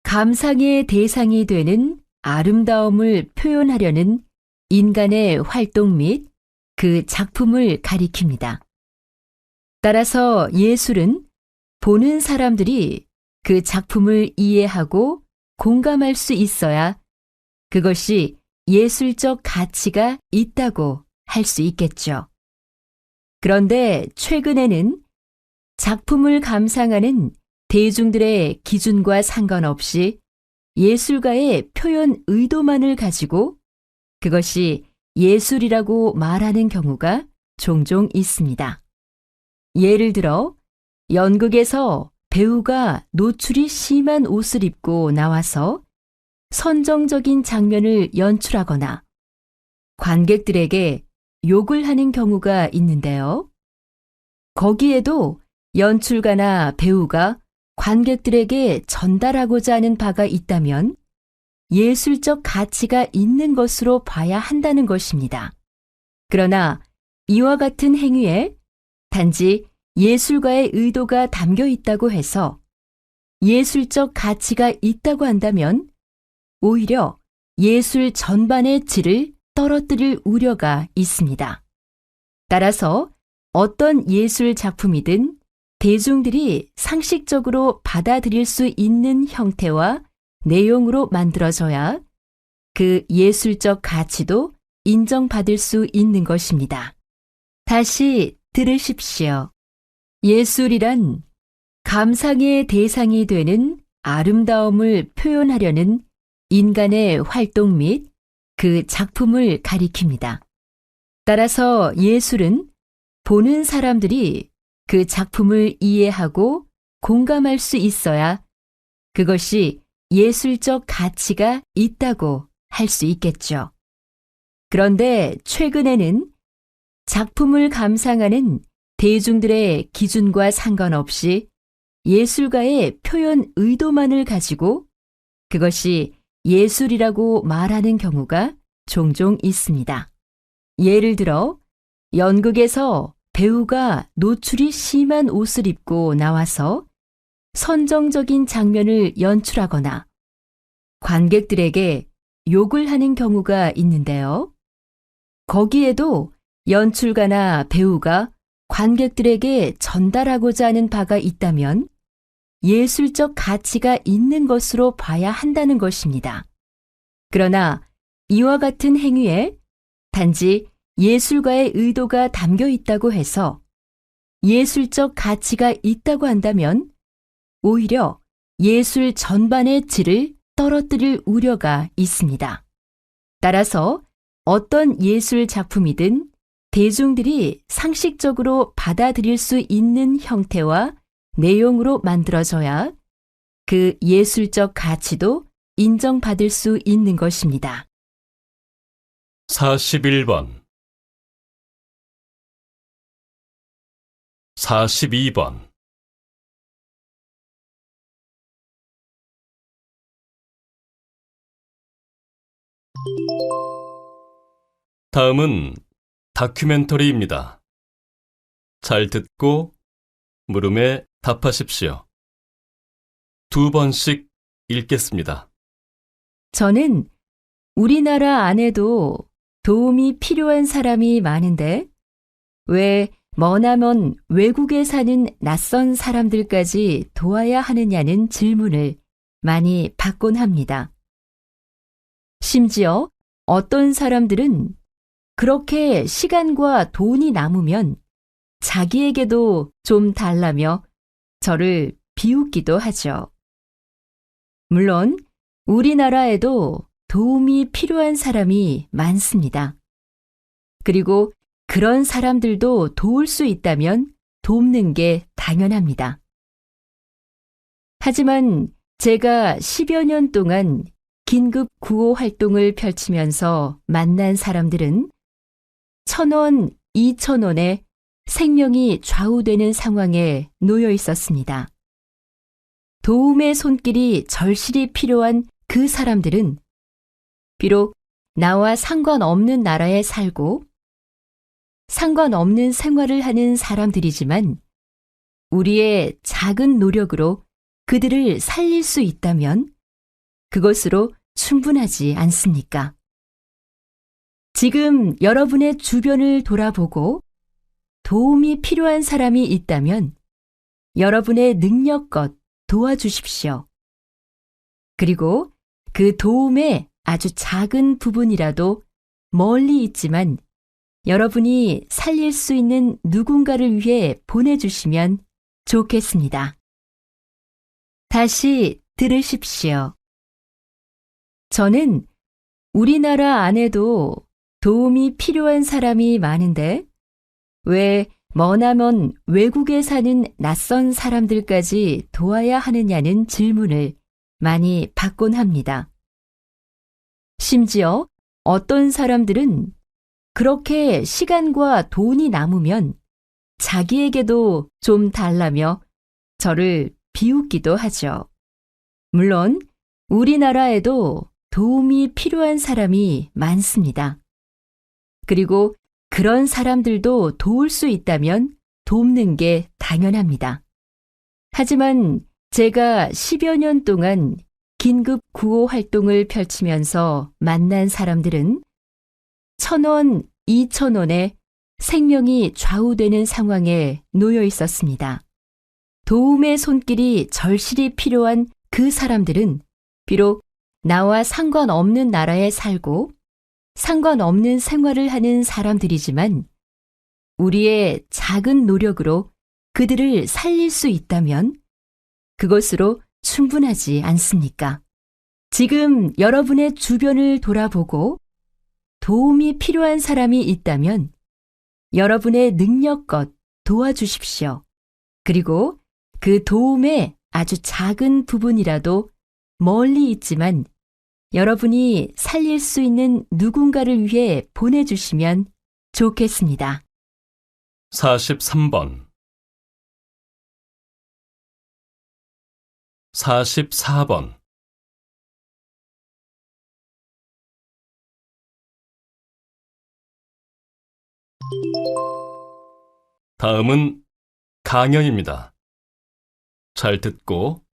감상의 대상이 되는 아름다움을 표현하려는 인간의 활동 및 그 작품을 가리킵니다. 따라서 예술은 보는 사람들이 그 작품을 이해하고 공감할 수 있어야 그것이 예술적 가치가 있다고 할 수 있겠죠. 그런데 최근에는 작품을 감상하는 대중들의 기준과 상관없이 예술가의 표현 의도만을 가지고 그것이 예술이라고 말하는 경우가 종종 있습니다. 예를 들어 연극에서 배우가 노출이 심한 옷을 입고 나와서 선정적인 장면을 연출하거나 관객들에게 욕을 하는 경우가 있는데요. 거기에도 연출가나 배우가 관객들에게 전달하고자 하는 바가 있다면 예술적 가치가 있는 것으로 봐야 한다는 것입니다. 그러나 이와 같은 행위에 단지 예술가의 의도가 담겨 있다고 해서 예술적 가치가 있다고 한다면 오히려 예술 전반의 질을 떨어뜨릴 우려가 있습니다. 따라서 어떤 예술 작품이든 대중들이 상식적으로 받아들일 수 있는 형태와 내용으로 만들어져야 그 예술적 가치도 인정받을 수 있는 것입니다. 다시 들으십시오. 예술이란 감상의 대상이 되는 아름다움을 표현하려는 인간의 활동 및 그 작품을 가리킵니다. 따라서 예술은 보는 사람들이 그 작품을 이해하고 공감할 수 있어야 그것이 예술적 가치가 있다고 할 수 있겠죠. 그런데 최근에는 작품을 감상하는 대중들의 기준과 상관없이 예술가의 표현 의도만을 가지고 그것이 예술이라고 말하는 경우가 종종 있습니다. 예를 들어 연극에서 배우가 노출이 심한 옷을 입고 나와서 선정적인 장면을 연출하거나 관객들에게 욕을 하는 경우가 있는데요. 거기에도 연출가나 배우가 관객들에게 전달하고자 하는 바가 있다면 예술적 가치가 있는 것으로 봐야 한다는 것입니다. 그러나 이와 같은 행위에 단지 예술가의 의도가 담겨 있다고 해서 예술적 가치가 있다고 한다면 오히려 예술 전반의 질을 떨어뜨릴 우려가 있습니다. 따라서 어떤 예술 작품이든 대중들이 상식적으로 받아들일 수 있는 형태와 내용으로 만들어져야 그 예술적 가치도 인정받을 수 있는 것입니다. 41번 42번 다음은 다큐멘터리입니다. 잘 듣고 물음에 답하십시오. 2번씩 읽겠습니다. 저는 우리나라 안에도 도움이 필요한 사람이 많은데 왜 머나먼 외국에 사는 낯선 사람들까지 도와야 하느냐는 질문을 많이 받곤 합니다. 심지어 어떤 사람들은 그렇게 시간과 돈이 남으면 자기에게도 좀 달라며 저를 비웃기도 하죠. 물론 우리나라에도 도움이 필요한 사람이 많습니다. 그리고 그런 사람들도 도울 수 있다면 돕는 게 당연합니다. 하지만 제가 10여 년 동안 긴급 구호 활동을 펼치면서 만난 사람들은 1,000원, 2,000원에 생명이 좌우되는 상황에 놓여 있었습니다. 도움의 손길이 절실히 필요한 그 사람들은 비록 나와 상관없는 나라에 살고 상관없는 생활을 하는 사람들이지만 우리의 작은 노력으로 그들을 살릴 수 있다면 그것으로 충분하지 않습니까? 지금 여러분의 주변을 돌아보고 도움이 필요한 사람이 있다면 여러분의 능력껏 도와주십시오. 그리고 그 도움의 아주 작은 부분이라도 멀리 있지만 여러분이 살릴 수 있는 누군가를 위해 보내주시면 좋겠습니다. 다시 들으십시오. 저는 우리나라 안에도 도움이 필요한 사람이 많은데 왜 머나먼 외국에 사는 낯선 사람들까지 도와야 하느냐는 질문을 많이 받곤 합니다. 심지어 어떤 사람들은 그렇게 시간과 돈이 남으면 자기에게도 좀 달라며 저를 비웃기도 하죠. 물론 우리나라에도 도움이 필요한 사람이 많습니다. 그리고 그런 사람들도 도울 수 있다면 돕는 게 당연합니다. 하지만 제가 10여 년 동안 긴급 구호 활동을 펼치면서 만난 사람들은 1,000원, 2,000원에 생명이 좌우되는 상황에 놓여 있었습니다. 도움의 손길이 절실히 필요한 그 사람들은 비록 나와 상관없는 나라에 살고 상관없는 생활을 하는 사람들이지만 우리의 작은 노력으로 그들을 살릴 수 있다면 그것으로 충분하지 않습니까? 지금 여러분의 주변을 돌아보고 도움이 필요한 사람이 있다면 여러분의 능력껏 도와주십시오. 그리고 그 도움의 아주 작은 부분이라도 멀리 있지만 여러분이 살릴 수 있는 누군가를 위해 보내주시면 좋겠습니다. 43번 44번 다음은 강연입니다. 잘 듣고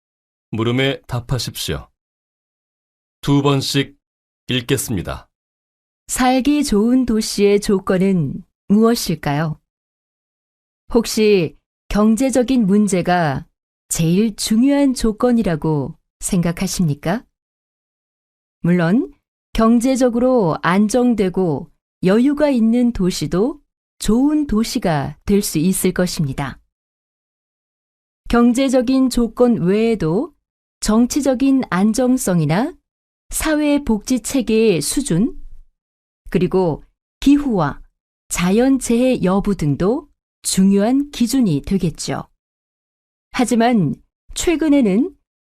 물음에 답하십시오. 2번씩 읽겠습니다. 살기 좋은 도시의 조건은 무엇일까요? 혹시 경제적인 문제가 제일 중요한 조건이라고 생각하십니까? 물론 경제적으로 안정되고 여유가 있는 도시도 좋은 도시가 될 수 있을 것입니다. 경제적인 조건 외에도 정치적인 안정성이나 사회복지 체계의 수준, 그리고 기후와 자연재해 여부 등도 중요한 기준이 되겠죠. 하지만 최근에는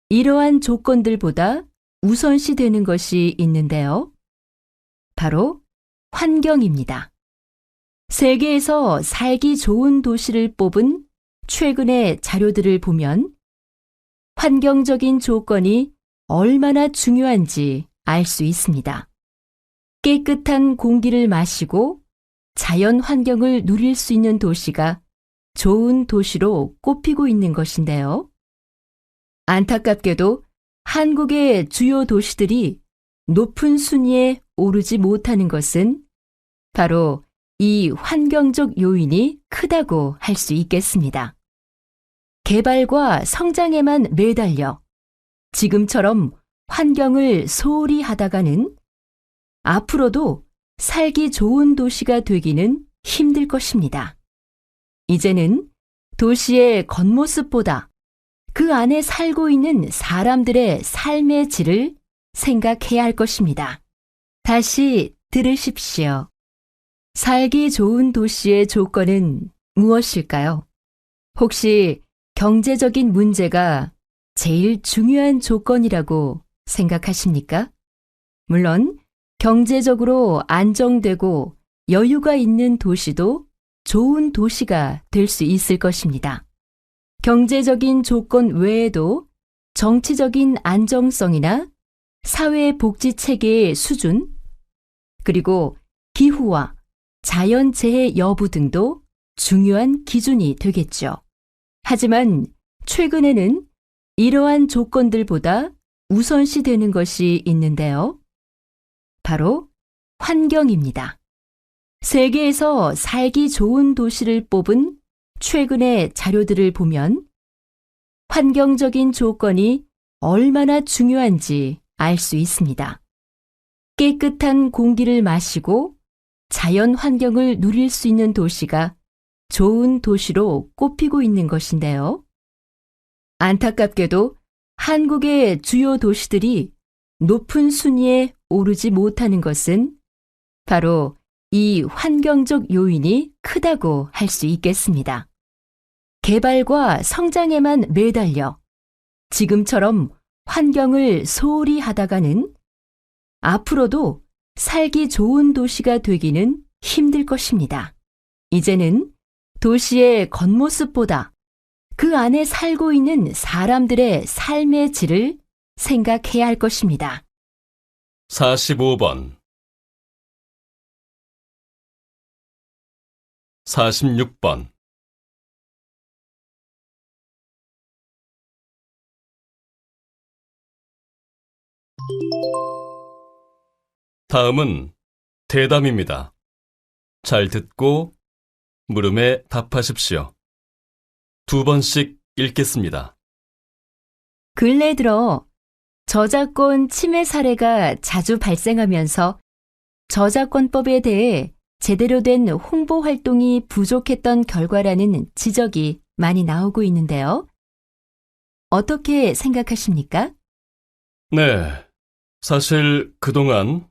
이러한 조건들보다 우선시되는 것이 있는데요. 바로 환경입니다. 세계에서 살기 좋은 도시를 뽑은 최근의 자료들을 보면 환경적인 조건이 얼마나 중요한지 알 수 있습니다. 깨끗한 공기를 마시고 자연 환경을 누릴 수 있는 도시가 좋은 도시로 꼽히고 있는 것인데요. 안타깝게도 한국의 주요 도시들이 높은 순위에 오르지 못하는 것은 바로 이 환경적 요인이 크다고 할 수 있겠습니다. 개발과 성장에만 매달려 지금처럼 환경을 소홀히 하다가는 앞으로도 살기 좋은 도시가 되기는 힘들 것입니다. 이제는 도시의 겉모습보다 그 안에 살고 있는 사람들의 삶의 질을 생각해야 할 것입니다. 다시 들으십시오. 살기 좋은 도시의 조건은 무엇일까요? 혹시 경제적인 문제가 제일 중요한 조건이라고 생각하십니까? 물론 경제적으로 안정되고 여유가 있는 도시도 좋은 도시가 될 수 있을 것입니다. 경제적인 조건 외에도 정치적인 안정성이나 사회복지 체계의 수준, 그리고 기후와 자연재해 여부 등도 중요한 기준이 되겠죠. 하지만 최근에는 이러한 조건들보다 우선시되는 것이 있는데요. 바로 환경입니다. 세계에서 살기 좋은 도시를 뽑은 최근의 자료들을 보면 환경적인 조건이 얼마나 중요한지 알 수 있습니다. 깨끗한 공기를 마시고 자연 환경을 누릴 수 있는 도시가 좋은 도시로 꼽히고 있는 것인데요. 안타깝게도 한국의 주요 도시들이 높은 순위에 오르지 못하는 것은 바로 이 환경적 요인이 크다고 할 수 있겠습니다. 개발과 성장에만 매달려 지금처럼 환경을 소홀히 하다가는 앞으로도 살기 좋은 도시가 되기는 힘들 것입니다. 이제는 도시의 겉모습보다 그 안에 살고 있는 사람들의 삶의 질을 생각해야 할 것입니다. 45번 46번 다음은 대담입니다. 잘 듣고 물음에 답하십시오. 2번씩 읽겠습니다. 근래 들어 저작권 침해 사례가 자주 발생하면서 저작권법에 대해 제대로 된 홍보 활동이 부족했던 결과라는 지적이 많이 나오고 있는데요. 어떻게 생각하십니까? 네, 사실 그동안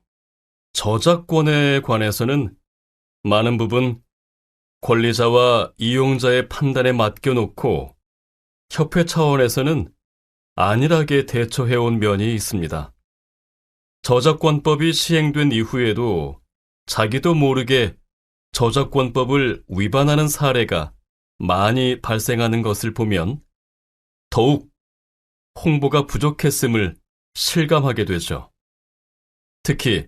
저작권에 관해서는 많은 부분 권리자와 이용자의 판단에 맡겨놓고 협회 차원에서는 안일하게 대처해온 면이 있습니다. 저작권법이 시행된 이후에도 자기도 모르게 저작권법을 위반하는 사례가 많이 발생하는 것을 보면 더욱 홍보가 부족했음을 실감하게 되죠. 특히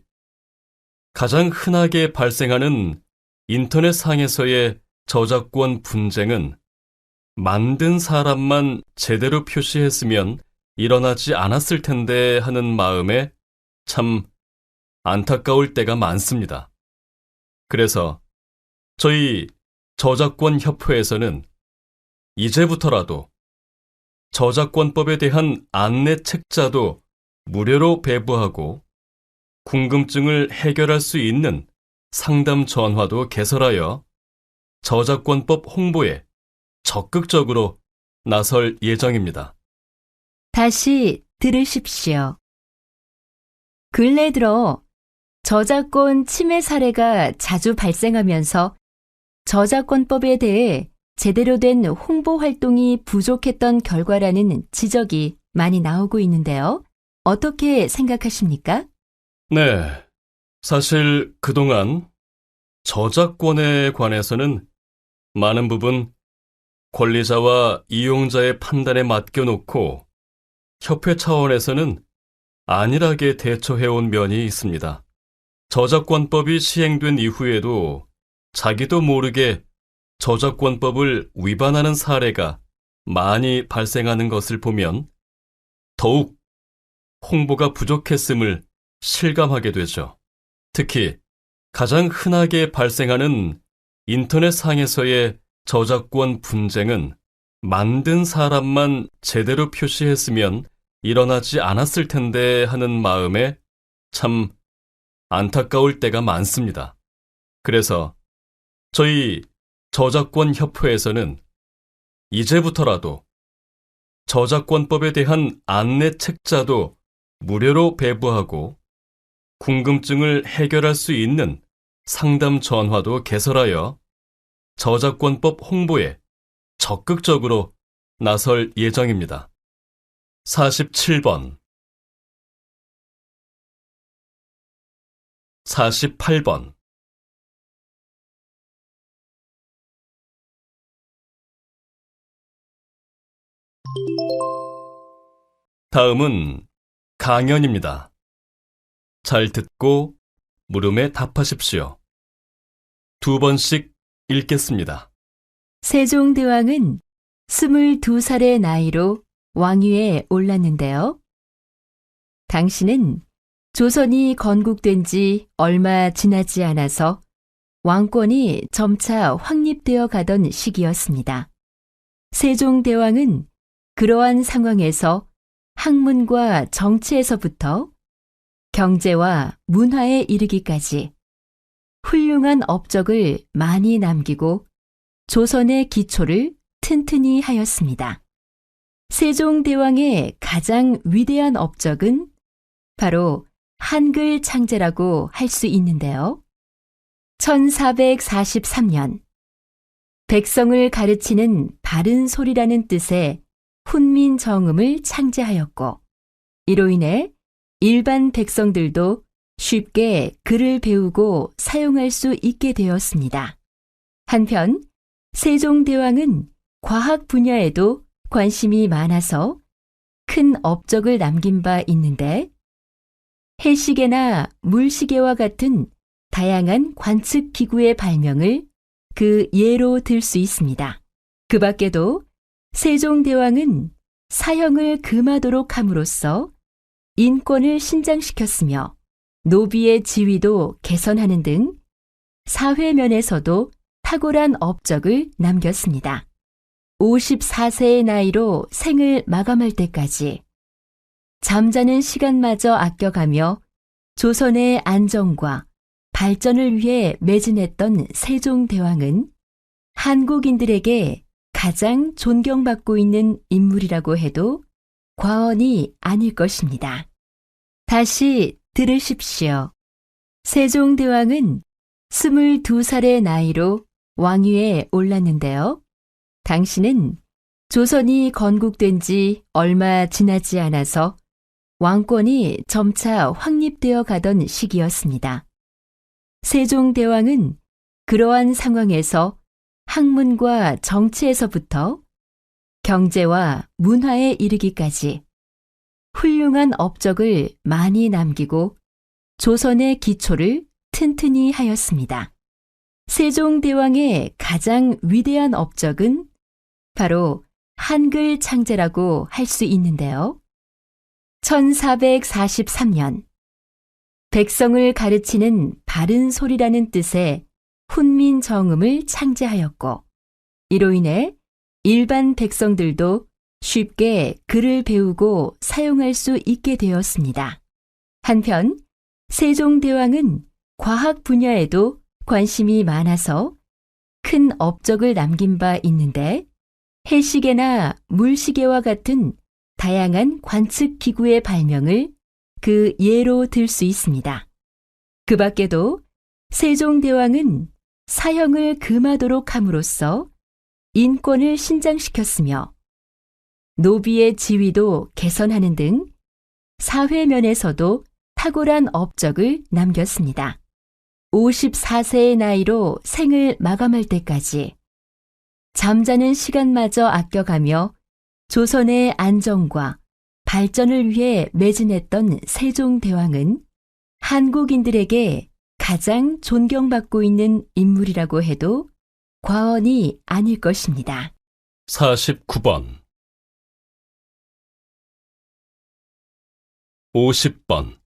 가장 흔하게 발생하는 인터넷상에서의 저작권 분쟁은 만든 사람만 제대로 표시했으면 일어나지 않았을 텐데 하는 마음에 참 안타까울 때가 많습니다. 그래서 저희 저작권 협회에서는 이제부터라도 저작권법에 대한 안내 책자도 무료로 배부하고 궁금증을 해결할 수 있는 상담 전화도 개설하여 저작권법 홍보에 적극적으로 나설 예정입니다. 다시 들으십시오. 근래 들어 저작권 침해 사례가 자주 발생하면서 저작권법에 대해 제대로 된 홍보 활동이 부족했던 결과라는 지적이 많이 나오고 있는데요. 어떻게 생각하십니까? 네, 사실 그동안 저작권에 관해서는 많은 부분 권리자와 이용자의 판단에 맡겨놓고 협회 차원에서는 안일하게 대처해온 면이 있습니다. 저작권법이 시행된 이후에도 자기도 모르게 저작권법을 위반하는 사례가 많이 발생하는 것을 보면 더욱 홍보가 부족했음을 실감하게 되죠. 특히 가장 흔하게 발생하는 인터넷상에서의 저작권 분쟁은 만든 사람만 제대로 표시했으면 일어나지 않았을 텐데 하는 마음에 참 안타까울 때가 많습니다. 그래서 저희 저작권 협회에서는 이제부터라도 저작권법에 대한 안내 책자도 무료로 배부하고 궁금증을 해결할 수 있는 상담 전화도 개설하여 저작권법 홍보에 적극적으로 나설 예정입니다. 47번, 48번. 다음은 강연입니다. 잘 듣고 물음에 답하십시오. 2번씩 읽겠습니다. 세종대왕은 22살의 나이로 왕위에 올랐는데요. 당시는 조선이 건국된 지 얼마 지나지 않아서 왕권이 점차 확립되어 가던 시기였습니다. 세종대왕은 그러한 상황에서 학문과 정치에서부터 경제와 문화에 이르기까지 훌륭한 업적을 많이 남기고 조선의 기초를 튼튼히 하였습니다. 세종대왕의 가장 위대한 업적은 바로 한글 창제라고 할 수 있는데요. 1443년 백성을 가르치는 바른 소리라는 뜻의 훈민정음을 창제하였고 이로 인해 일반 백성들도 쉽게 글을 배우고 사용할 수 있게 되었습니다. 한편 세종대왕은 과학 분야에도 관심이 많아서 큰 업적을 남긴 바 있는데 해시계나 물시계와 같은 다양한 관측 기구의 발명을 그 예로 들 수 있습니다. 그 밖에도 세종대왕은 사형을 금하도록 함으로써 인권을 신장시켰으며 노비의 지위도 개선하는 등 사회면에서도 탁월한 업적을 남겼습니다. 54세의 나이로 생을 마감할 때까지 잠자는 시간마저 아껴가며 조선의 안정과 발전을 위해 매진했던 세종대왕은 한국인들에게 가장 존경받고 있는 인물이라고 해도 과언이 아닐 것입니다. 다시 들으십시오. 세종대왕은 22살의 나이로 왕위에 올랐는데요. 당시는 조선이 건국된 지 얼마 지나지 않아서 왕권이 점차 확립되어 가던 시기였습니다. 세종대왕은 그러한 상황에서 학문과 정치에서부터 경제와 문화에 이르기까지 훌륭한 업적을 많이 남기고 조선의 기초를 튼튼히 하였습니다. 세종대왕의 가장 위대한 업적은 바로 한글 창제라고 할 수 있는데요. 1443년, 백성을 가르치는 바른 소리라는 뜻의 훈민정음을 창제하였고, 이로 인해 일반 백성들도 쉽게 글을 배우고 사용할 수 있게 되었습니다. 한편 세종대왕은 과학 분야에도 관심이 많아서 큰 업적을 남긴 바 있는데, 해시계나 물시계와 같은 다양한 관측 기구의 발명을 그 예로 들 수 있습니다. 그 밖에도 세종대왕은 사형을 금하도록 함으로써 인권을 신장시켰으며, 노비의 지위도 개선하는 등 사회면에서도 탁월한 업적을 남겼습니다. 54세의 나이로 생을 마감할 때까지 잠자는 시간마저 아껴가며 조선의 안정과 발전을 위해 매진했던 세종대왕은 한국인들에게 가장 존경받고 있는 인물이라고 해도 과언이 아닐 것입니다. 49번 50번